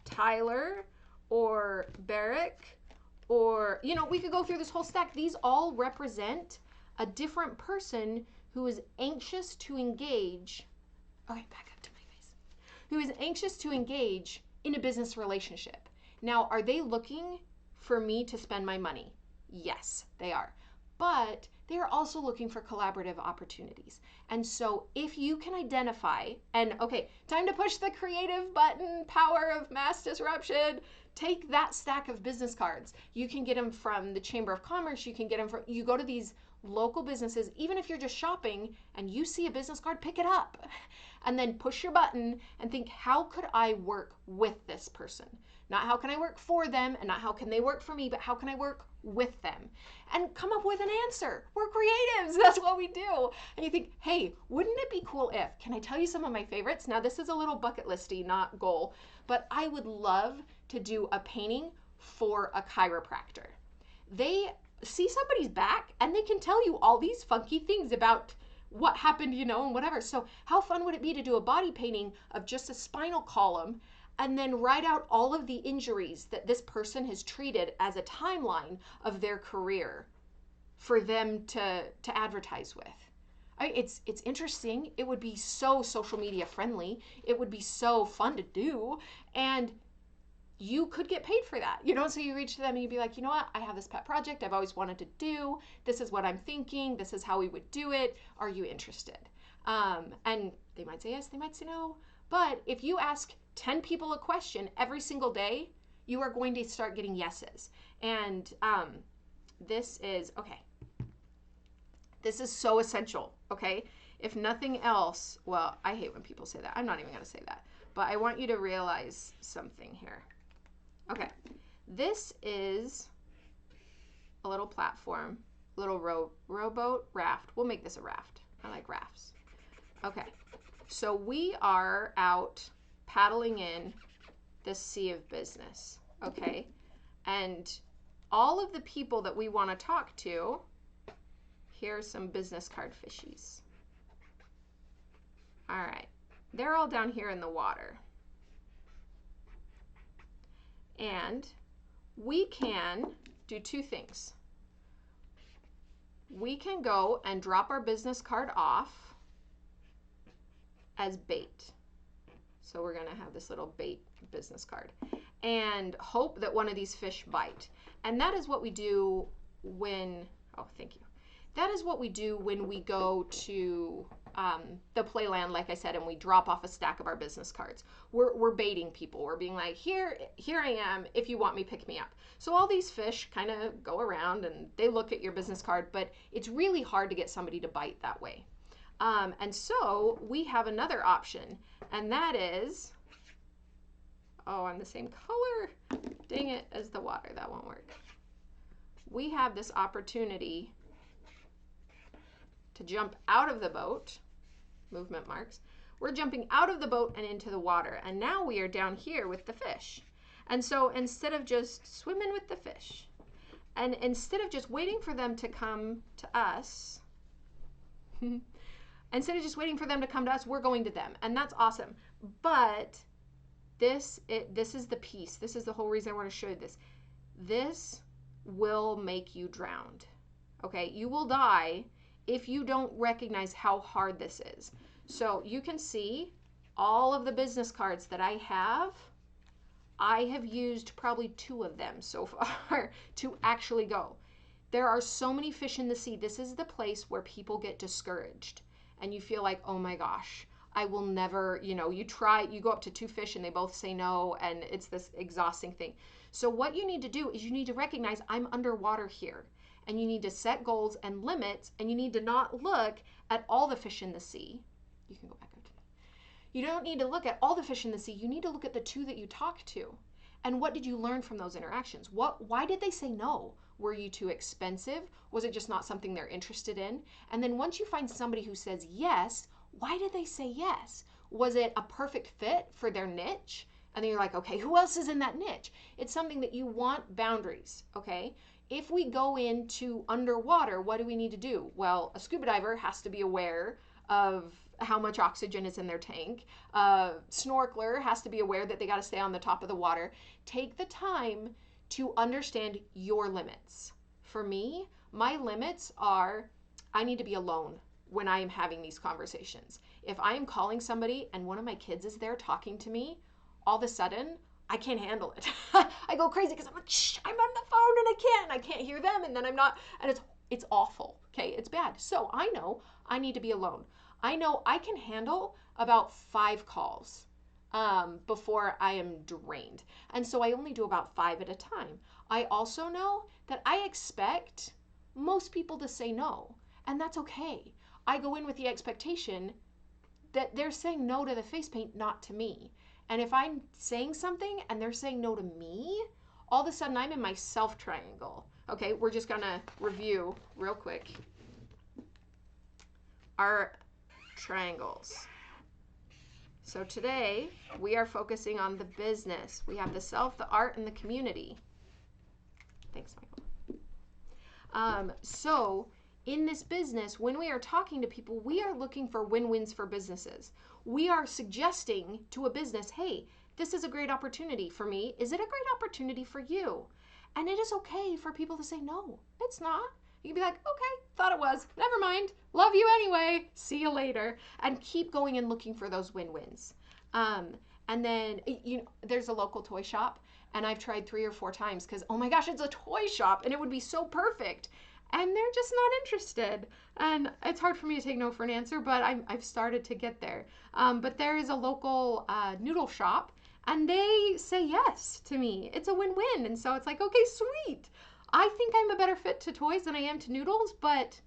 [SPEAKER 1] Tyler or Barrick, or, you know, we could go through this whole stack. These all represent a different person who is anxious to engage. Okay, back up to my face. Who is anxious to engage in a business relationship. Now, are they looking for me to spend my money? Yes, they are. But they are also looking for collaborative opportunities. And so if you can identify, and okay, time to push the creative button, power of mass disruption. Take that stack of business cards. You can get them from the Chamber of Commerce. You can get them from, you go to these local businesses, even if you're just shopping and you see a business card, pick it up and then push your button and think, how could I work with this person? Not how can I work for them, and not how can they work for me, but how can I work with them? And come up with an answer. We're creatives. That's what we do. And you think, hey, wouldn't it be cool if, can I tell you some of my favorites? Now, this is a little bucket listy, not goal, but I would love to do a painting for a chiropractor. They see somebody's back and they can tell you all these funky things about what happened, you know, and whatever. So how fun would it be to do a body painting of just a spinal column and then write out all of the injuries that this person has treated as a timeline of their career for them to advertise with? It's interesting. It would be so social media friendly. It would be so fun to do, and you could get paid for that, you know? So you reach to them and you'd be like, you know what? I have this pet project I've always wanted to do. This is what I'm thinking. This is how we would do it. Are you interested? And they might say yes, they might say no. But if you ask 10 people a question every single day, you are going to start getting yeses. And this is, okay, this is so essential, okay? If nothing else, well, I hate when people say that. I'm not even going to say that. But I want you to realize something here. Okay, this is a little platform, little rowboat, raft. We'll make this a raft. I like rafts. Okay, so we are out paddling in this sea of business, okay? And all of the people that we want to talk to, here's some business card fishies. All right, they're all down here in the water. And we can do two things. We can go and drop our business card off as bait. So we're going to have this little bait business card and hope that one of these fish bite. And that is what we do when, oh, thank you. That is what we do when we go to the playland, like I said, and we drop off a stack of our business cards. We're baiting people. We're being like, here I am. If you want me, pick me up. So all these fish kind of go around and they look at your business card, but it's really hard to get somebody to bite that way. And so we have another option, and that is, oh, I'm the same color, dang it, as the water. That won't work. We have this opportunity to jump out of the boat, movement marks. We're jumping out of the boat and into the water, and now we are down here with the fish. And so instead of just swimming with the fish, and instead of just waiting for them to come to us, instead of just waiting for them to come to us, we're going to them, and that's awesome. But this is the piece. This is the whole reason I want to show you this. This will make you drowned. Okay, you will die if you don't recognize how hard this is. So you can see all of the business cards that I have used probably 2 of them so far to actually go. There are so many fish in the sea. This is the place where people get discouraged and you feel like, oh my gosh, I will never, you try, you go up to two fish and they both say no, and it's this exhausting thing. So, what you need to do is you need to recognize I'm underwater here, and you need to set goals and limits, and you need to not look at all the fish in the sea. You can go back up to me. You don't need to look at all the fish in the sea. You need to look at the two that you talk to. And what did you learn from those interactions? Why did they say no? Were you too expensive? Was it just not something they're interested in? And then once you find somebody who says yes, why did they say yes? Was it a perfect fit for their niche? And then you're like, okay, who else is in that niche? It's something that you want boundaries, okay? If we go into underwater, what do we need to do? Well, a scuba diver has to be aware of how much oxygen is in their tank. A snorkeler has to be aware that they got to stay on the top of the water. Take the time to understand your limits. For me, my limits are I need to be alone when I am having these conversations. If I am calling somebody and one of my kids is there talking to me, all of a sudden I can't handle it. I go crazy because I'm like, shh, I'm on the phone and I can't hear them, and then I'm not, and it's awful. Okay, it's bad. So I know I need to be alone. I know I can handle about 5 calls before I am drained. And so I only do about 5 at a time. I also know that I expect most people to say no, and that's okay. I go in with the expectation that they're saying no to the face paint, not to me. And if I'm saying something and they're saying no to me, all of a sudden I'm in my self triangle. Okay, we're just gonna review real quick our triangles. So today we are focusing on the business. We have the self, the art, and the community. Thanks, Michael. So in this business, when we are talking to people, we are looking for win-wins for businesses. We are suggesting to a business, hey, this is a great opportunity for me. Is it a great opportunity for you? And it is okay for people to say, no, it's not. You can be like, okay, thought it was. Never mind. Love you anyway. See you later. And keep going and looking for those win-wins. And then, there's a local toy shop, and I've tried 3 or 4 times because, oh my gosh, it's a toy shop, and it would be so perfect. And they're just not interested. And it's hard for me to take no for an answer, but I've started to get there. But there is a local noodle shop, and they say yes to me. It's a win-win. And so it's like, okay, sweet. I think I'm a better fit to toys than I am to noodles, but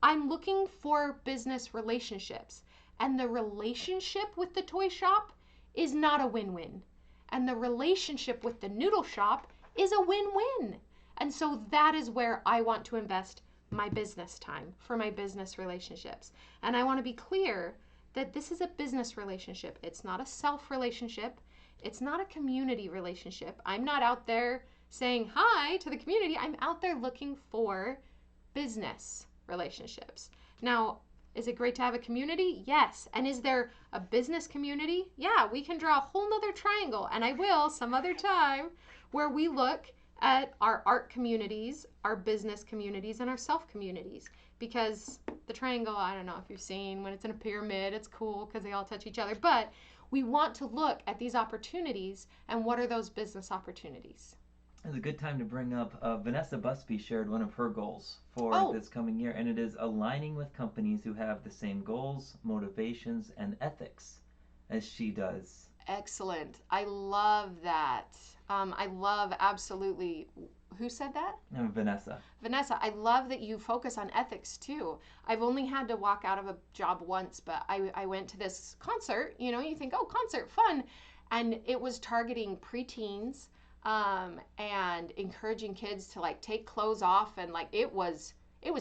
[SPEAKER 1] I'm looking for business relationships. And the relationship with the toy shop is not a win-win. And the relationship with the noodle shop is a win-win. And so that is where I want to invest my business time for my business relationships. And I want to be clear that this is a business relationship. It's not a self relationship. It's not a community relationship. I'm not out there saying hi to the community. I'm out there looking for business relationships. Now, is it great to have a community? Yes. And is there a business community? Yeah, we can draw a whole nother triangle, and I will some other time, where we look at our art communities, our business communities, and our self communities. Because the triangle, I don't know if you've seen, when it's in a pyramid, it's cool because they all touch each other. But we want to look at these opportunities, and what are those business opportunities?
[SPEAKER 2] It's a good time to bring up Vanessa Busby shared one of her goals for this coming year, and it is aligning with companies who have the same goals, motivations, and ethics as she does.
[SPEAKER 1] Excellent. I love that. I love absolutely. Who said that?
[SPEAKER 2] Vanessa.
[SPEAKER 1] Vanessa, I love that you focus on ethics too. I've only had to walk out of a job once, but I went to this concert. You think, oh, concert, fun. And it was targeting preteens and encouraging kids to take clothes off, and it was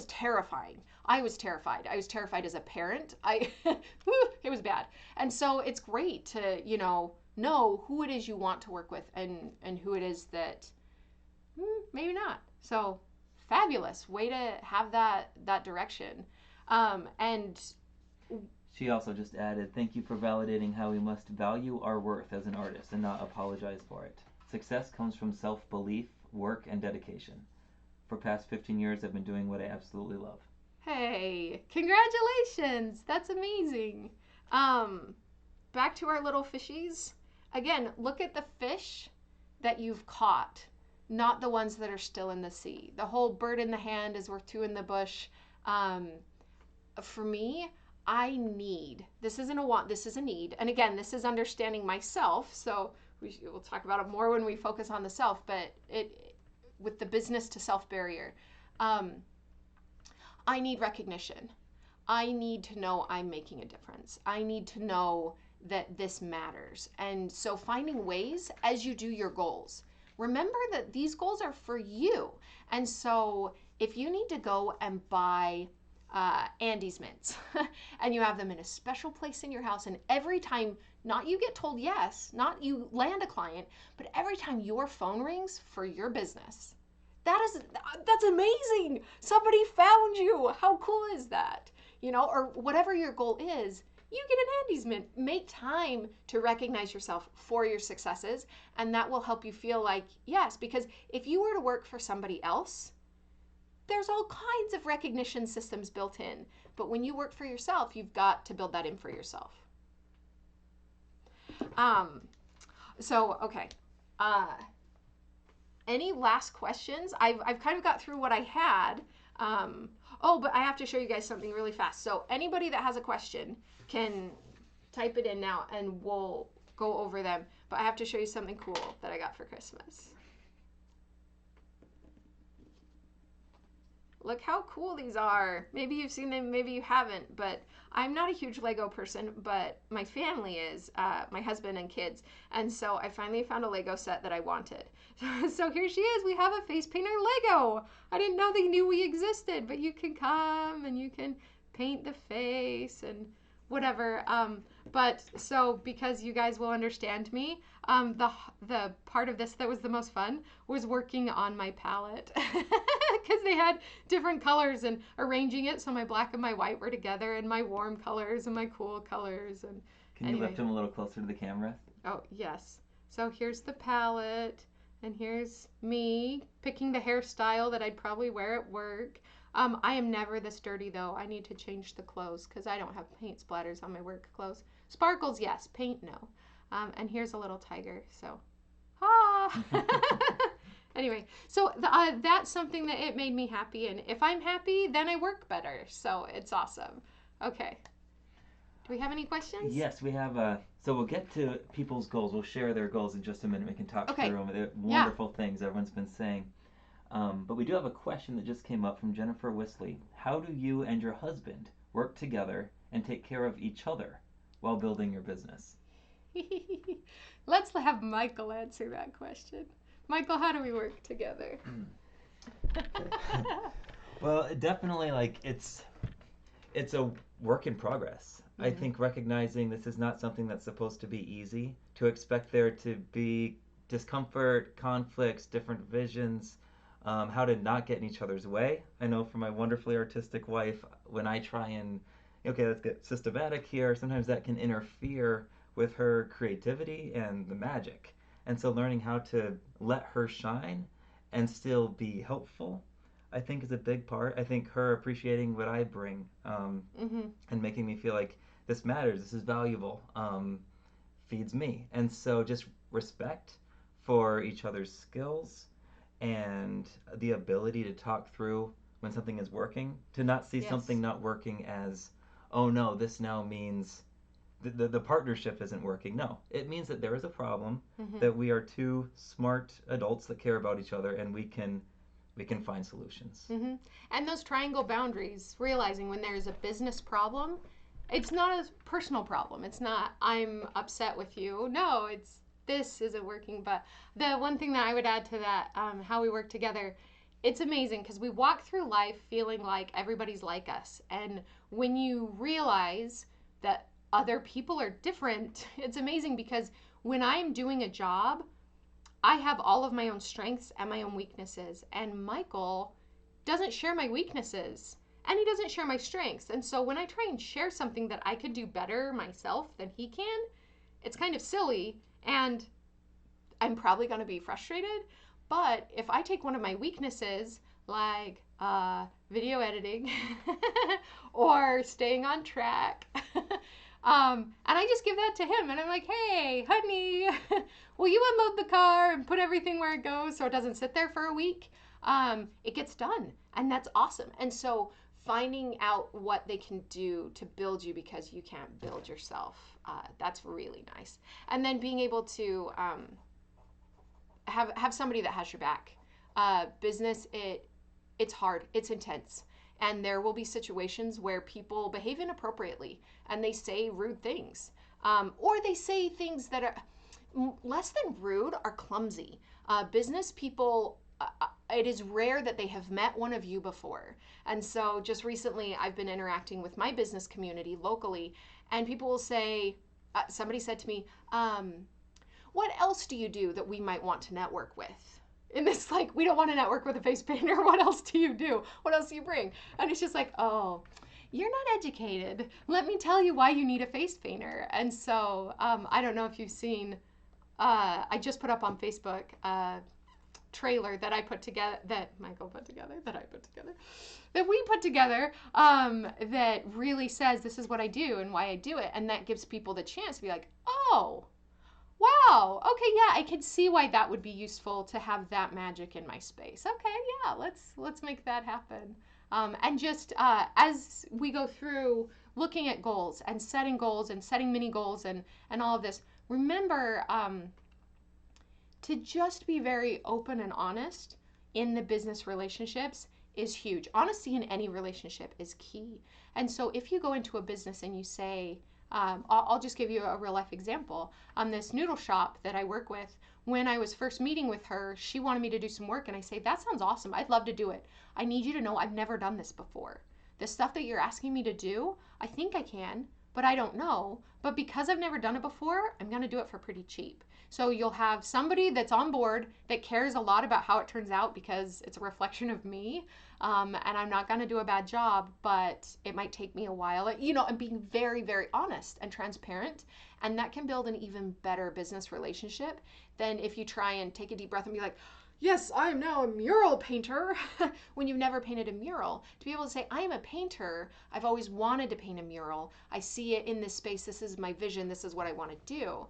[SPEAKER 1] terrifying. I was terrified. I was terrified as a parent. It was bad. And so it's great to know who it is you want to work with, and who it is that maybe not. So fabulous way to have that direction. And
[SPEAKER 2] she also just added, thank you for validating how we must value our worth as an artist and not apologize for it. Success comes from self-belief, work, and dedication. For past 15 years, I've been doing what I absolutely love.
[SPEAKER 1] Hey, congratulations. That's amazing. Back to our little fishies. Again, look at the fish that you've caught. not the ones that are still in the sea. The whole bird in the hand is worth two in the bush. Um, for me, I need, this isn't a want, this is a need. And again, this is understanding myself. So we'll talk about it more when we focus on the self, but with the business to self barrier, um, I need recognition. I need to know I'm making a difference. I need to know that this matters. And so finding ways as you do your goals, remember that these goals are for you. And so if you need to go and buy Andes mints and you have them in a special place in your house, and every time, not you get told yes, not you land a client, but every time your phone rings for your business, that's amazing. Somebody found you. How cool is that? Or whatever your goal is, you get an Andes mint. Make time to recognize yourself for your successes, and that will help you feel like, yes, because if you were to work for somebody else, there's all kinds of recognition systems built in. But when you work for yourself, you've got to build that in for yourself. Um, okay. Uh, any last questions? I've kind of got through what I had. But I have to show you guys something really fast. So anybody that has a question can type it in now and we'll go over them. But I have to show you something cool that I got for Christmas. Look how cool these are. Maybe you've seen them, maybe you haven't, but I'm not a huge Lego person, but my family is, my husband and kids. And so I finally found a Lego set that I wanted. So here she is. We have a face painter Lego. I didn't know they knew we existed, but you can come and you can paint the face and whatever. But so because you guys will understand me, the part of this that was the most fun was working on my palette because they had different colors and arranging it so my black and my white were together and my warm colors and my cool colors. And
[SPEAKER 2] can you lift them a little closer to the camera?
[SPEAKER 1] Oh, yes. So here's the palette and here's me picking the hairstyle that I'd probably wear at work. I am never this dirty though. I need to change the clothes because I don't have paint splatters on my work clothes. Sparkles, yes. Paint, no. And here's a little tiger. So, Anyway, so that's something that it made me happy. And if I'm happy, then I work better. So it's awesome. Okay. Do we have any questions?
[SPEAKER 2] Yes, we have. So we'll get to people's goals. We'll share their goals in just a minute. We can talk through them. They're wonderful things everyone's been saying. But we do have a question that just came up from Jennifer Wisley. How do you and your husband work together and take care of each other while building your business?
[SPEAKER 1] Let's have Michael answer that question. Michael, how do we work together?
[SPEAKER 2] Well, definitely, it's a work in progress. Mm-hmm. I think recognizing this is not something that's supposed to be easy. To expect there to be discomfort, conflicts, different visions, how to not get in each other's way. I know for my wonderfully artistic wife, when I try and, okay, let's get systematic here, sometimes that can interfere with her creativity and the magic. And so learning how to let her shine and still be helpful, I think is a big part. I think her appreciating what I bring and making me feel like this matters, this is valuable, feeds me. And so just respect for each other's skills and the ability to talk through when something is working, to not see something not working as, oh no, this now means the partnership isn't working. No, it means that there is a problem, that we are two smart adults that care about each other, and we can find solutions.
[SPEAKER 1] And those triangle boundaries, realizing when there's a business problem, it's not a personal problem. It's not, I'm upset with you. No, it's, this isn't working. But the one thing that I would add to that, how we work together, it's amazing because we walk through life feeling like everybody's like us. And when you realize that other people are different, it's amazing because when I'm doing a job, I have all of my own strengths and my own weaknesses. And Michael doesn't share my weaknesses and he doesn't share my strengths. And so when I try and share something that I could do better myself than he can, it's kind of silly and I'm probably going to be frustrated. But if I take one of my weaknesses, like video editing or staying on track,
[SPEAKER 3] And I just give that to him, and I'm like, hey, honey, will you unload the car and put everything where it goes so it doesn't sit there for a week? It gets done, and that's awesome. And so finding out what they can do to build you because you can't build yourself, that's really nice. And then being able to have somebody that has your back. Business, it's hard, it's intense, and there will be situations where people behave inappropriately and they say rude things, or they say things that are less than rude, are clumsy. Business people, it is rare that they have met one of you before. And so just recently, I've been interacting with my business community locally, and people will say, somebody said to me, what else do you do that we might want to network with? And it's like, we don't want to network with a face painter. What else do you do? What else do you bring? And it's just like, oh, you're not educated. Let me tell you why you need a face painter. And so I don't know if you've seen, I just put up on Facebook a trailer that I put together, that Michael put together, that I put together, that we put together, that really says this is what I do and why I do it. And that gives people the chance to be like, oh, wow. Okay, yeah, I can see why that would be useful to have that magic in my space. Okay, yeah, let's make that happen. And just as we go through looking at goals and setting mini goals and all of this, remember to just be very open and honest in the business relationships is huge. Honesty in any relationship is key. And so if you go into a business and you say, I'll just give you a real life example. On this noodle shop that I work with, when I was first meeting with her, she wanted me to do some work, and I say, that sounds awesome. I'd love to do it. I need you to know I've never done this before. The stuff that you're asking me to do, I think I can, but I don't know. But because I've never done it before, I'm going to do it for pretty cheap. So you'll have somebody that's on board that cares a lot about how it turns out because it's a reflection of me. And I'm not going to do a bad job, but it might take me a while. You know, I'm being very, very honest and transparent. And that can build an even better business relationship than if you try and take a deep breath and be like, yes, I am now a mural painter, when you've never painted a mural. To be able to say, I am a painter, I've always wanted to paint a mural, I see it in this space, this is my vision, this is what I want to do.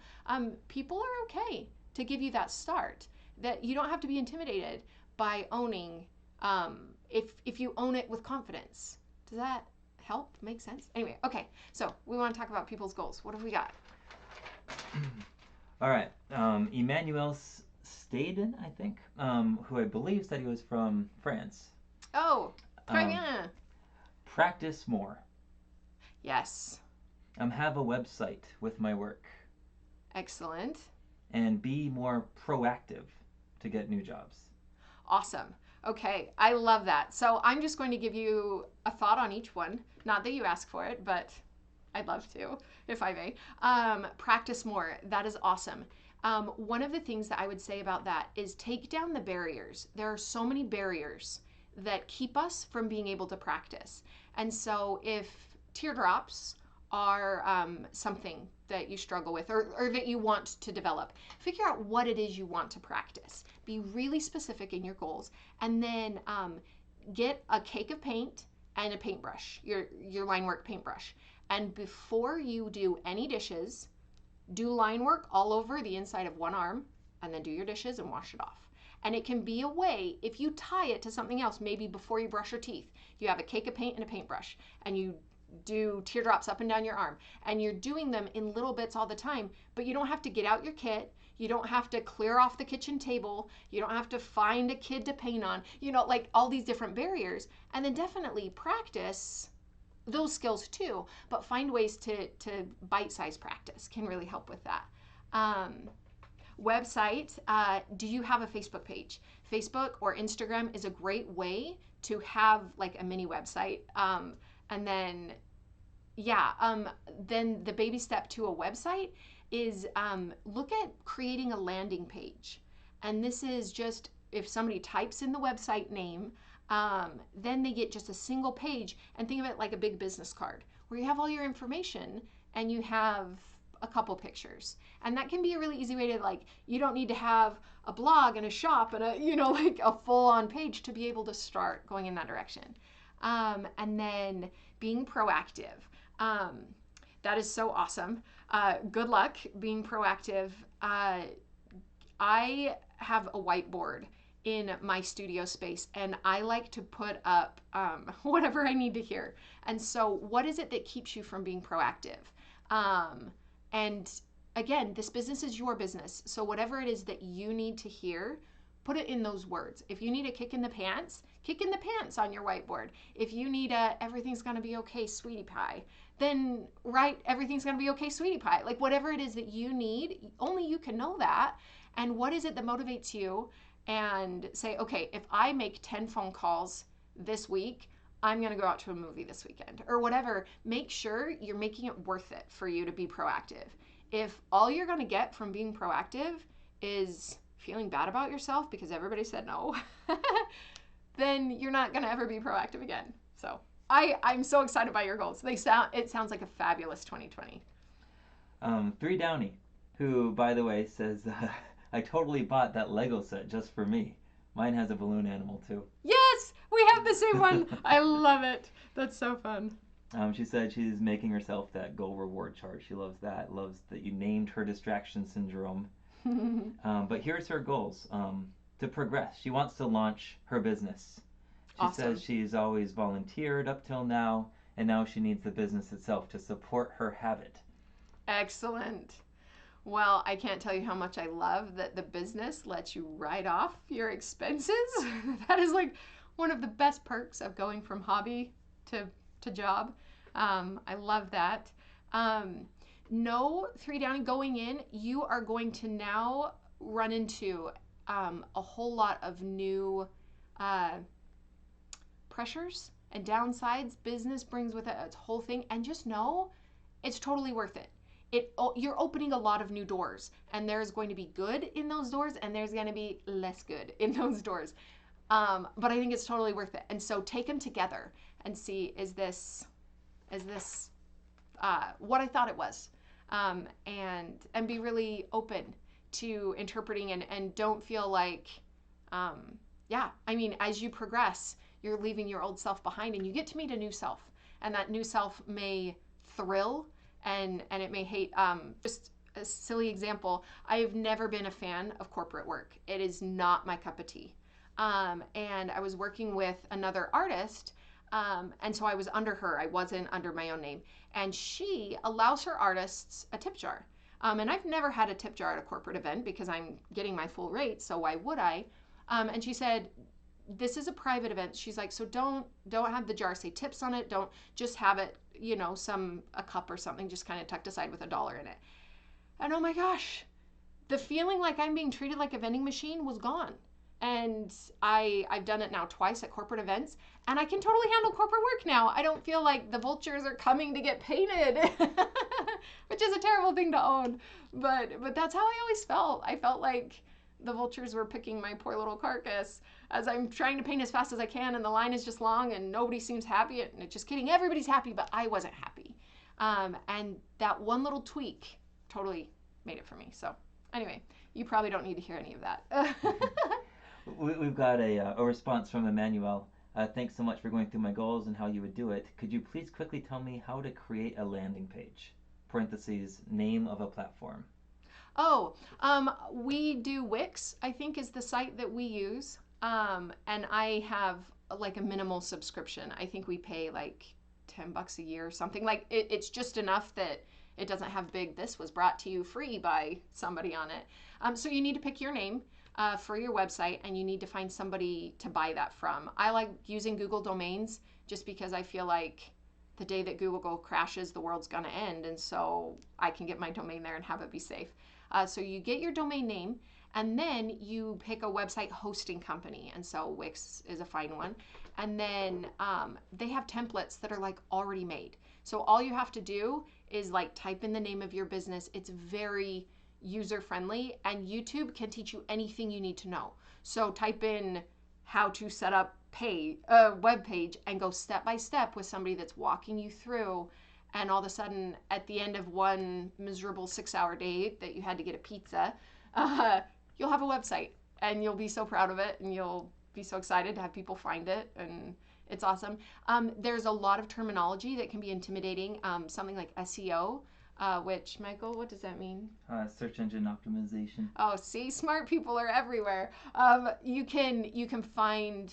[SPEAKER 3] People are okay to give you that start. That you don't have to be intimidated by owning, if you own it with confidence. Does that help? Make sense? Anyway, okay, so we want to talk about people's goals. What have we got?
[SPEAKER 2] All right. Emmanuel Staden, I think, who I believe said he was from France.
[SPEAKER 3] Oh, très
[SPEAKER 2] Um,
[SPEAKER 3] bien.
[SPEAKER 2] practice more.
[SPEAKER 3] Yes,
[SPEAKER 2] Have a website with my work.
[SPEAKER 3] excellent.
[SPEAKER 2] And be more proactive to get new jobs.
[SPEAKER 3] Awesome. Okay, I love that. So I'm just going to give you a thought on each one. Not that you asked for it, but I'd love to, if I may. Practice more. That is awesome. One of the things that I would say about that is take down the barriers. There are so many barriers that keep us from being able to practice. And so if teardrops are something that you struggle with or that you want to develop, figure out what it is you want to practice. Be really specific in your goals, and then get a cake of paint and a paintbrush, your line work paintbrush. And before you do any dishes, do line work all over the inside of one arm, and then do your dishes and wash it off. And it can be a way, if you tie it to something else, maybe before you brush your teeth, you have a cake of paint and a paintbrush, and you do teardrops up and down your arm, and you're doing them in little bits all the time, but you don't have to get out your kit, you don't have to clear off the kitchen table, you don't have to find a kid to paint on, you know, like all these different barriers. And then definitely practice those skills too, but find ways to bite-sized practice can really help with that. Website, do you have a Facebook page? Facebook or Instagram is a great way to have like a mini website. And then, yeah, then the baby step to a website is look at creating a landing page. And this is just if somebody types in the website name, then they get just a single page. And think of it like a big business card where you have all your information and you have a couple pictures. And that can be a really easy way to, like, you don't need to have a blog and a shop and a, you know, like a full on page to be able to start going in that direction. And then being proactive. That is so awesome. Good luck being proactive. I have a whiteboard in my studio space, and I like to put up whatever I need to hear. And so, what is it that keeps you from being proactive? And again, this business is your business. So, whatever it is that you need to hear, put it in those words. If you need a kick in the pants, kick in the pants on your whiteboard. If you need a everything's gonna be okay, sweetie pie, then write everything's gonna be okay, sweetie pie. Like whatever it is that you need, only you can know that. And what is it that motivates you? And say, okay, if I make 10 phone calls this week, I'm going to go out to a movie this weekend or whatever. Make sure you're making it worth it for you to be proactive. If all you're going to get from being proactive is feeling bad about yourself because everybody said no, then you're not going to ever be proactive again. So I'm so excited by your goals. It sounds like a fabulous 2020.
[SPEAKER 2] Three Downey, who, by the way, says, I totally bought that Lego set just for me. Mine has a balloon animal too.
[SPEAKER 3] Yes, we have the same one. I love it. That's so fun.
[SPEAKER 2] She said she's making herself that goal reward chart. She loves that. Loves that you named her distraction syndrome. But here's her goals. To progress. She wants to launch her business. She
[SPEAKER 3] Awesome.
[SPEAKER 2] says she's always volunteered up till now, and now she needs the business itself to support her habit.
[SPEAKER 3] Excellent. Well, I can't tell you how much I love that the business lets you write off your expenses. That is like one of the best perks of going from hobby to job. I love that. No, Three Downey, going in, you are going to now run into a whole lot of new pressures and downsides. Business brings with it its whole thing, and just know it's totally worth it. You're opening a lot of new doors, and there's going to be good in those doors, and there's going to be less good in those doors. But I think it's totally worth it. And so take them together and see, is this what I thought it was? And be really open to interpreting and don't feel like, as you progress, you're leaving your old self behind and you get to meet a new self. And that new self may thrill and it may hate. Just a silly example, I've never been a fan of corporate work. It is not my cup of tea. And I was working with another artist, and so I was under her. I wasn't under my own name. And she allows her artists a tip jar. And I've never had a tip jar at a corporate event because I'm getting my full rate, so why would I? And she said, this is a private event. She's like, so don't have the jar say tips on it. Don't just have it, a cup or something just kind of tucked aside with $1 in it. And oh my gosh, the feeling like I'm being treated like a vending machine was gone. And I've done it now twice at corporate events, and I can totally handle corporate work now. I don't feel like the vultures are coming to get painted, which is a terrible thing to own. But that's how I always felt. I felt like the vultures were picking my poor little carcass as I'm trying to paint as fast as I can, and the line is just long, and nobody seems happy. And just kidding, everybody's happy, but I wasn't happy. And that one little tweak totally made it for me. So anyway, you probably don't need to hear any of that.
[SPEAKER 2] We've got a response from Emmanuel. Thanks so much for going through my goals and how you would do it. Could you please quickly tell me how to create a landing page? Parentheses, name of a platform.
[SPEAKER 3] Oh, we do Wix, I think is the site that we use. And I have like a minimal subscription. I think we pay like $10 a year or something. Like it's just enough that it doesn't have big, this was brought to you free by somebody on it. So you need to pick your name for your website, and you need to find somebody to buy that from. I like using Google domains just because I feel like the day that Google crashes, the world's gonna end, and so I can get my domain there and have it be safe. So you get your domain name, and then you pick a website hosting company, and so Wix is a fine one. And then they have templates that are like already made. So all you have to do is like type in the name of your business. It's very user friendly, and YouTube can teach you anything you need to know. So type in how to set up a web page and go step by step with somebody that's walking you through. And all of a sudden, at the end of one miserable 6-hour day that you had to get a pizza, you'll have a website, and you'll be so proud of it, and you'll be so excited to have people find it. And It's awesome. There's a lot of terminology that can be intimidating. Something like SEO, which, Michael, what does that mean?
[SPEAKER 2] Search engine optimization.
[SPEAKER 3] Oh, see, smart people are everywhere. You can find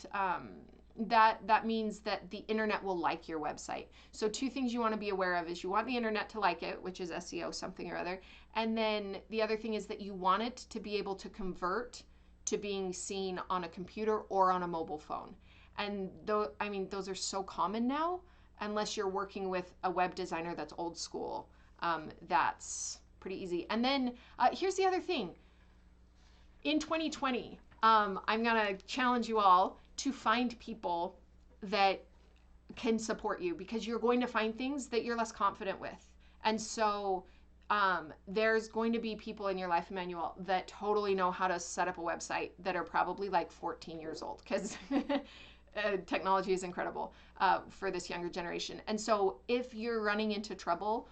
[SPEAKER 3] that means that the internet will like your website. So two things you want to be aware of is you want the internet to like it, which is SEO something or other, and then the other thing is that you want it to be able to convert to being seen on a computer or on a mobile phone. And though I mean those are so common now, unless you're working with a web designer that's old school, that's pretty easy. And then here's the other thing. In 2020, I'm gonna challenge you all to find people that can support you because you're going to find things that you're less confident with. And so there's going to be people in your life, Emmanuel, that totally know how to set up a website that are probably like 14 years old because technology is incredible for this younger generation. And so if you're running into trouble,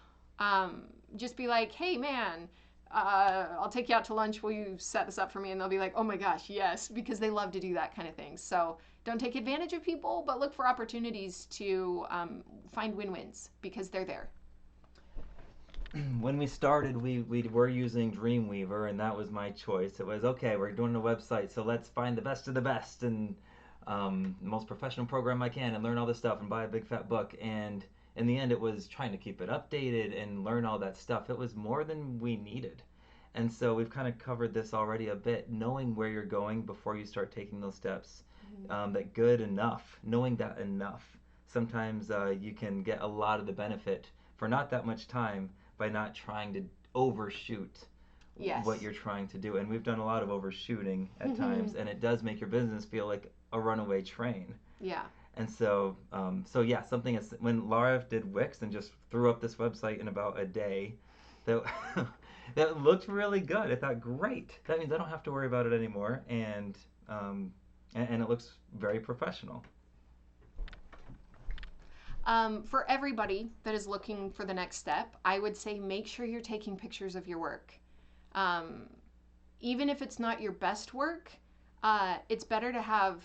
[SPEAKER 3] just be like, hey, man, I'll take you out to lunch. Will you set this up for me? And they'll be like, oh my gosh, yes, because they love to do that kind of thing. So don't take advantage of people, but look for opportunities to find win-wins because they're there.
[SPEAKER 2] When we started, we were using Dreamweaver, and that was my choice. It was, okay, we're doing a website, so let's find the best of the best and most professional program I can and learn all this stuff and buy a big fat book. And in the end, it was trying to keep it updated and learn all that stuff. It was more than we needed. And so we've kind of covered this already a bit, knowing where you're going before you start taking those steps. That good enough, knowing that enough. Sometimes you can get a lot of the benefit for not that much time by not trying to overshoot
[SPEAKER 3] Yes.
[SPEAKER 2] what you're trying to do. And we've done a lot of overshooting at times, and it does make your business feel like a runaway train.
[SPEAKER 3] Yeah.
[SPEAKER 2] And so, yeah, something is when Laura did Wix and just threw up this website in about a day, that that looked really good. I thought, great, that means I don't have to worry about it anymore, and it looks very professional.
[SPEAKER 3] For everybody that is looking for the next step, I would say make sure you're taking pictures of your work. Even if it's not your best work, it's better to have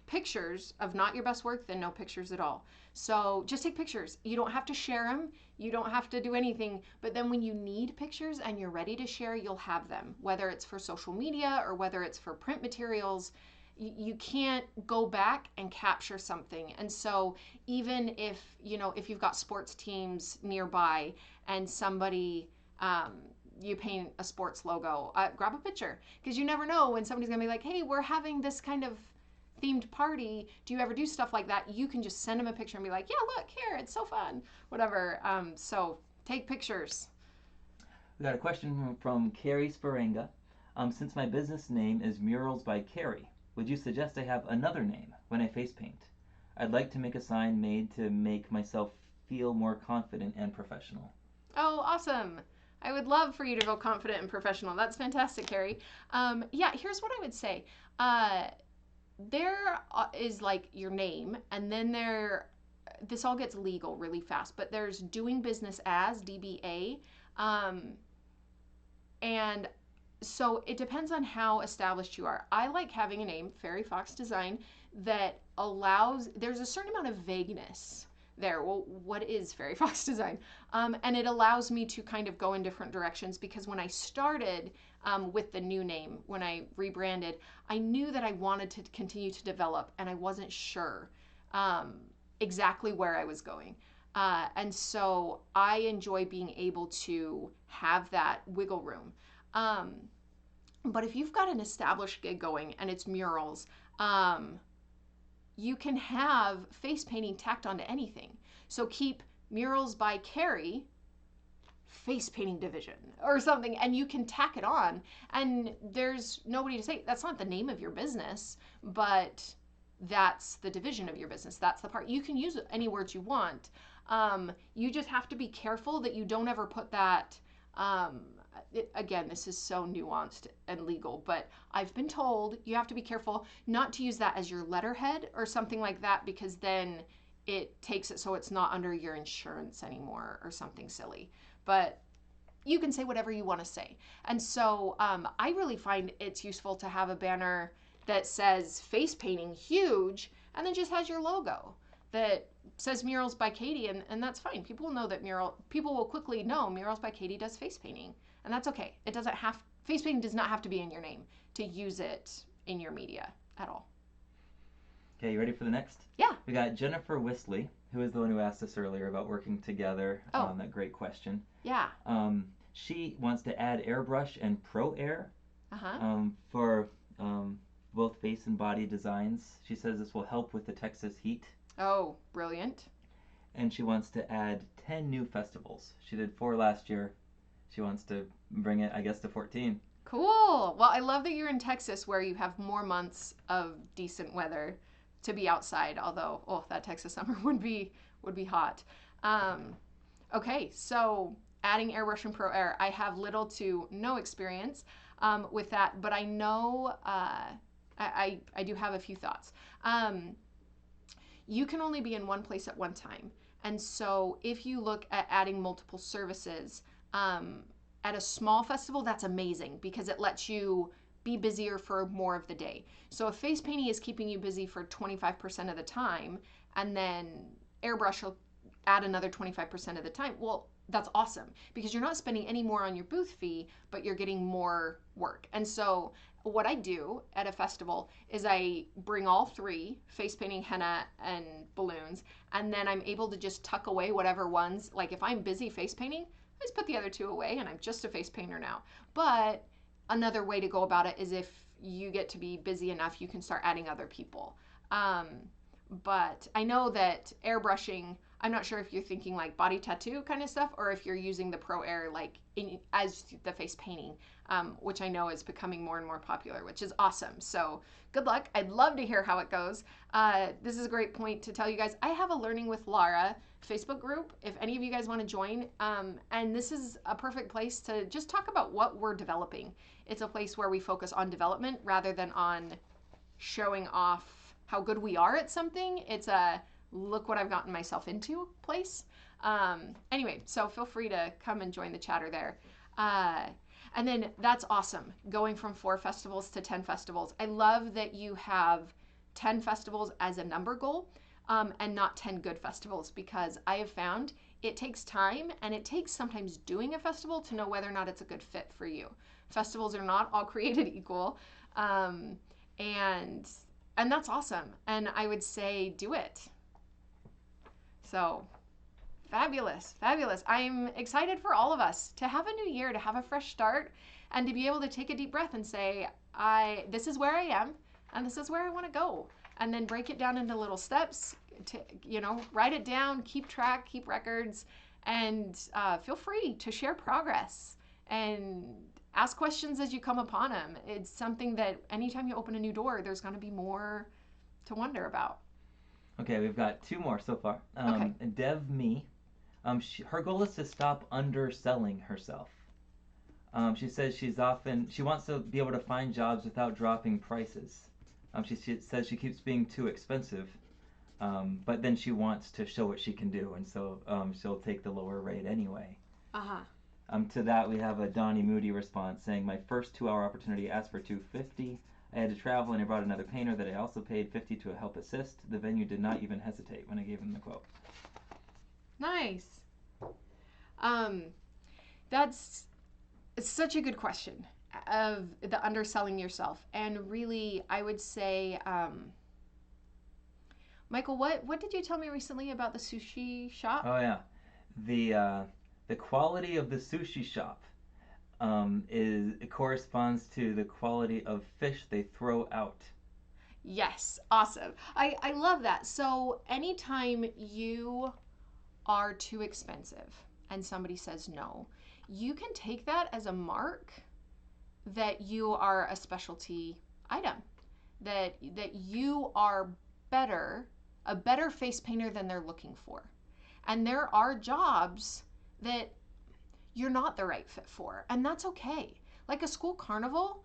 [SPEAKER 3] pictures of not your best work than no pictures at all. So just take pictures. You don't have to share them. You don't have to do anything. But then when you need pictures and you're ready to share, you'll have them, whether it's for social media or whether it's for print materials. You can't go back and capture something. And so even if, if you've got sports teams nearby and somebody, you paint a sports logo, grab a picture because you never know when somebody's gonna be like, hey, we're having this kind of themed party. Do you ever do stuff like that? You can just send them a picture and be like, yeah, look here, it's so fun, whatever. So take pictures.
[SPEAKER 2] We got a question from Carrie Sparenga. Since my business name is Murals by Carrie, would you suggest I have another name when I face paint? I'd like to make a sign made to make myself feel more confident and professional.
[SPEAKER 3] Oh, awesome. I would love for you to feel confident and professional. That's fantastic, Carrie. Yeah, here's what I would say. There is like your name, and then this all gets legal really fast, but there's doing business as, DBA. And so it depends on how established you are. I like having a name, Fairy Fox Design, that there's a certain amount of vagueness there. Well, what is Fairy Fox Design? And it allows me to kind of go in different directions because when I started with the new name, when I rebranded, I knew that I wanted to continue to develop and I wasn't sure exactly where I was going. And so I enjoy being able to have that wiggle room. But if you've got an established gig going and it's murals, you can have face painting tacked onto anything. So keep Murals by Carrie face painting division or something, and you can tack it on. And there's nobody to say that's not the name of your business, but that's the division of your business. That's the part. You can use any words you want. You just have to be careful that you don't ever put that. Again, this is so nuanced and legal, but I've been told you have to be careful not to use that as your letterhead or something like that, because then it takes it so it's not under your insurance anymore or something silly. But you can say whatever you want to say. And so I really find it's useful to have a banner that says face painting huge and then just has your logo that says Murals by Katie, and that's fine. People will know that people will quickly know Murals by Katie does face painting, and that's okay. It doesn't have, face painting does not have to be in your name to use it in your media at all.
[SPEAKER 2] Okay, you ready for the next?
[SPEAKER 3] Yeah.
[SPEAKER 2] We got Jennifer Wisley, who is the one who asked us earlier about working together.
[SPEAKER 3] Oh.
[SPEAKER 2] That great question.
[SPEAKER 3] Yeah.
[SPEAKER 2] She wants to add airbrush and pro air
[SPEAKER 3] Uh-huh.
[SPEAKER 2] for both face and body designs. She says this will help with the Texas heat.
[SPEAKER 3] Oh, brilliant.
[SPEAKER 2] And she wants to add 10 new festivals. She did 4 last year. She wants to bring it, I guess, to 14.
[SPEAKER 3] Cool. Well, I love that you're in Texas where you have more months of decent weather to be outside, although, oh, that Texas summer would be hot. Okay, so adding airbrush and pro air. I have little to no experience with that, but I know I do have a few thoughts. You can only be in one place at one time. And so if you look at adding multiple services at a small festival, that's amazing because it lets you be busier for more of the day. So if face painting is keeping you busy for 25% of the time, and then airbrush will add another 25% of the time, well, that's awesome because you're not spending any more on your booth fee, but you're getting more work. And so what I do at a festival is I bring all 3, face painting, henna, and balloons, and then I'm able to just tuck away whatever ones, like if I'm busy face painting, I just put the other 2 away and I'm just a face painter now. But another way to go about it is if you get to be busy enough, you can start adding other people. But I know that airbrushing, I'm not sure if you're thinking like body tattoo kind of stuff or if you're using the pro air like as the face painting, which I know is becoming more and more popular, which is awesome. So good luck. I'd love to hear how it goes. This is a great point to tell you guys. I have a Learning with Laura Facebook group if any of you guys want to join. And this is a perfect place to just talk about what we're developing. It's a place where we focus on development rather than on showing off how good we are at something. It's a look what I've gotten myself into place. Anyway, so feel free to come and join the chatter there. And then that's awesome. Going from 4 festivals to 10 festivals. I love that you have 10 festivals as a number goal and not 10 good festivals because I have found it takes time and it takes sometimes doing a festival to know whether or not it's a good fit for you. Festivals are not all created equal. And that's awesome. And I would say do it. So fabulous, fabulous. I'm excited for all of us to have a new year, to have a fresh start, and to be able to take a deep breath and say, this is where I am, and this is where I want to go. And then break it down into little steps, to, write it down, keep track, keep records, and feel free to share progress and ask questions as you come upon them. It's something that anytime you open a new door, there's going to be more to wonder about.
[SPEAKER 2] Okay, we've got 2 more so far.
[SPEAKER 3] Okay.
[SPEAKER 2] Dev Me, her goal is to stop underselling herself. She says she wants to be able to find jobs without dropping prices. She says she keeps being too expensive, but then she wants to show what she can do, and so she'll take the lower rate anyway.
[SPEAKER 3] Uh-huh.
[SPEAKER 2] To that we have a Donnie Moody response saying, my first 2-hour opportunity asked for $250. I had to travel and I brought another painter that I also paid $50 to help assist. The venue did not even hesitate when I gave them the quote.
[SPEAKER 3] Nice. That's such a good question of the underselling yourself. And really, I would say, Michael, what did you tell me recently about the sushi shop?
[SPEAKER 2] Oh yeah, the quality of the sushi shop it corresponds to the quality of fish they throw out.
[SPEAKER 3] Yes, awesome. I love that. So anytime you are too expensive and somebody says no, you can take that as a mark that you are a specialty item, that you are a better face painter than they're looking for. And there are jobs that you're not the right fit for, and that's okay. Like a school carnival,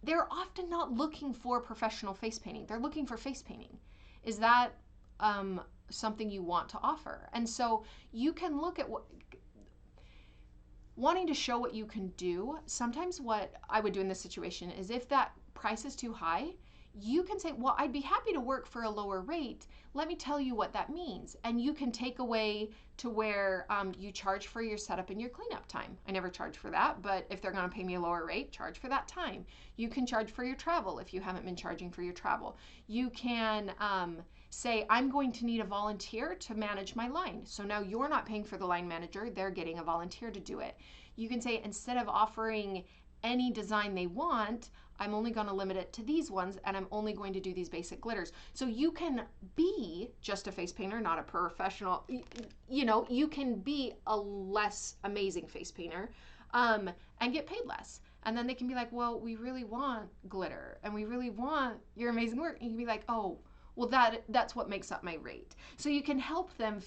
[SPEAKER 3] they're often not looking for professional face painting. They're looking for face painting. Is that something you want to offer? And so you can look at wanting to show what you can do. Sometimes what I would do in this situation is if that price is too high, you can say, well, I'd be happy to work for a lower rate. Let me tell you what that means. And you can take away to where you charge for your setup and your cleanup time. I never charge for that, but if they're going to pay me a lower rate, charge for that time. You can charge for your travel if you haven't been charging for your travel. You can say, I'm going to need a volunteer to manage my line. So now you're not paying for the line manager, they're getting a volunteer to do it. You can say, instead of offering any design they want, I'm only going to limit it to these ones, and I'm only going to do these basic glitters. So you can be just a face painter, not a professional. You know, you can be a less amazing face painter and get paid less. And then they can be like, well, we really want glitter and we really want your amazing work. And you can be like, oh, well, that's what makes up my rate. So you can help them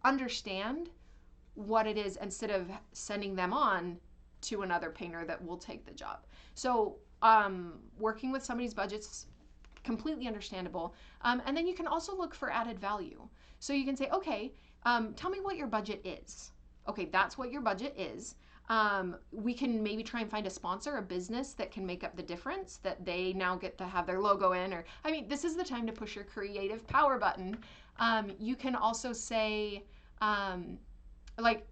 [SPEAKER 3] understand what it is instead of sending them on to another painter that will take the job. So working with somebody's budget's completely understandable. And then you can also look for added value. So you can say, okay, tell me what your budget is. Okay, that's what your budget is. We can maybe try and find a sponsor, a business that can make up the difference, that they now get to have their logo in. Or, I mean, this is the time to push your creative power button. You can also say, like,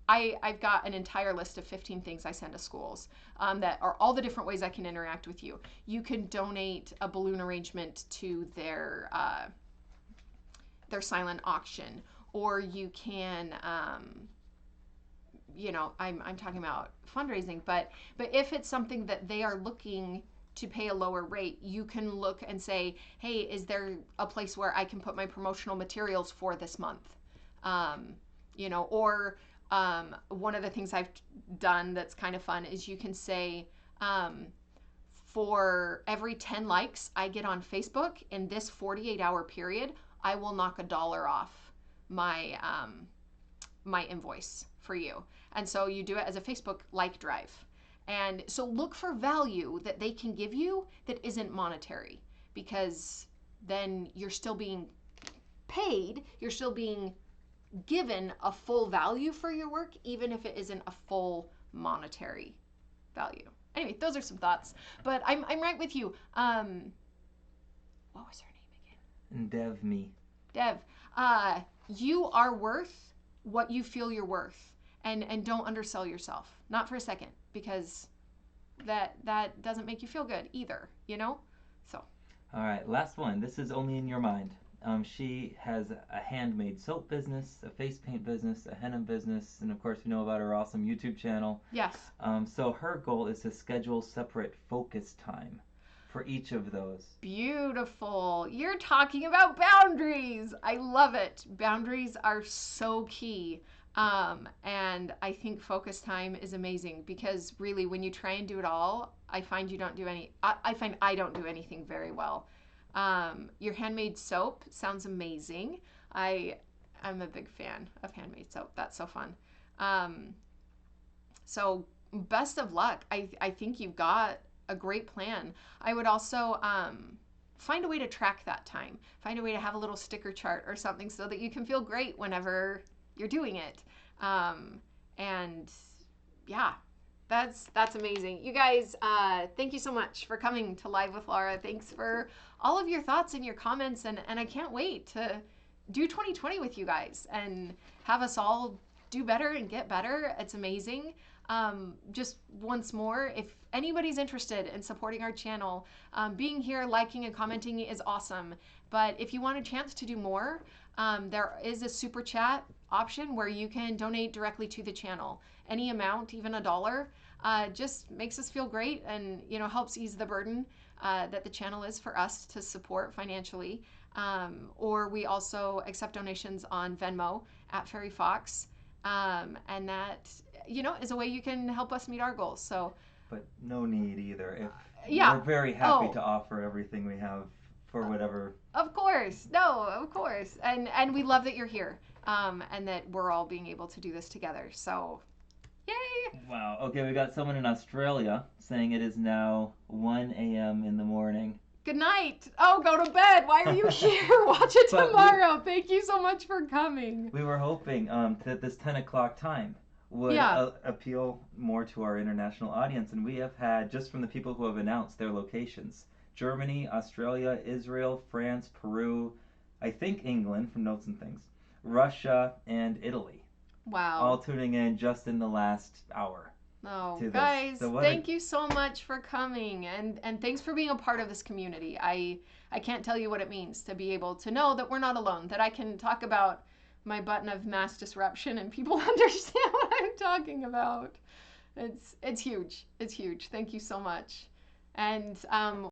[SPEAKER 3] I've got an entire list of 15 things I send to schools that are all the different ways I can interact with you. You can donate a balloon arrangement to their silent auction, or you can, you know, I'm talking about fundraising, but if it's something that they are looking to pay a lower rate, you can look and say, hey, is there a place where I can put my promotional materials for this month? You know, or one of the things I've done that's kind of fun is you can say, for every 10 likes I get on Facebook in this 48-hour period, I will knock $1 off my my invoice for you. And so you do it as a Facebook like drive. And so look for value that they can give you that isn't monetary, because then you're still being paid, you're still being given a full value for your work, even if it isn't a full monetary value. Anyway, those are some thoughts, but I'm right with you. What was her name again? Dev. You are worth what you feel you're worth, and don't undersell yourself, not for a second, because that doesn't make you feel good either, you know? So.
[SPEAKER 2] All right, last one. This is only in your mind. She has a handmade soap business, a face paint business, a henna business, and of course we know about her awesome YouTube channel.
[SPEAKER 3] Yes.
[SPEAKER 2] So her goal is to schedule separate focus time for each of those.
[SPEAKER 3] Beautiful. You're talking about boundaries. I love it. Boundaries are so key. And I think focus time is amazing, because really when you try and do it all, I find I don't do anything very well. Your handmade soap sounds amazing. I'm a big fan of handmade soap. That's so fun. So best of luck. I think you've got a great plan. I would also find a way to track that time. Find a way to have a little sticker chart or something so that you can feel great whenever you're doing it. And yeah, that's amazing. You guys, thank you so much for coming to Live with Laura. Thanks for all of your thoughts and your comments, and I can't wait to do 2020 with you guys and have us all do better and get better. It's amazing. Just once more, if anybody's interested in supporting our channel, being here, liking and commenting is awesome. But if you want a chance to do more, there is a super chat option where you can donate directly to the channel. Any amount, even $1, just makes us feel great, and helps ease the burden that the channel is for us to support financially. Or we also accept donations on Venmo at Fairy Fox, and that is a way you can help us meet our goals. So,
[SPEAKER 2] but no need either.
[SPEAKER 3] Yeah.
[SPEAKER 2] We're very happy to offer everything we have for whatever.
[SPEAKER 3] Of course, and we love that you're here, and that we're all being able to do this together. So, yay!
[SPEAKER 2] Wow. Okay, we got someone in Australia saying it is now 1 a.m. in the morning.
[SPEAKER 3] Good night. Oh, go to bed. Why are you here? Watch it tomorrow. Thank you so much for coming.
[SPEAKER 2] We were hoping that this 10 o'clock time would appeal more to our international audience, and we have had, just from the people who have announced their locations, Germany, Australia, Israel, France, Peru, I think England from Notes and Things, Russia, and Italy. All
[SPEAKER 3] Wow.
[SPEAKER 2] tuning in just in the last hour
[SPEAKER 3] Oh,
[SPEAKER 2] to this.
[SPEAKER 3] guys,
[SPEAKER 2] So what a
[SPEAKER 3] thank you so much for coming and thanks for being a part of this community. I can't tell you what it means to be able to know that we're not alone, that I can talk about my button of mass disruption and people understand what I'm talking about. It's huge. It's huge. Thank you so much. And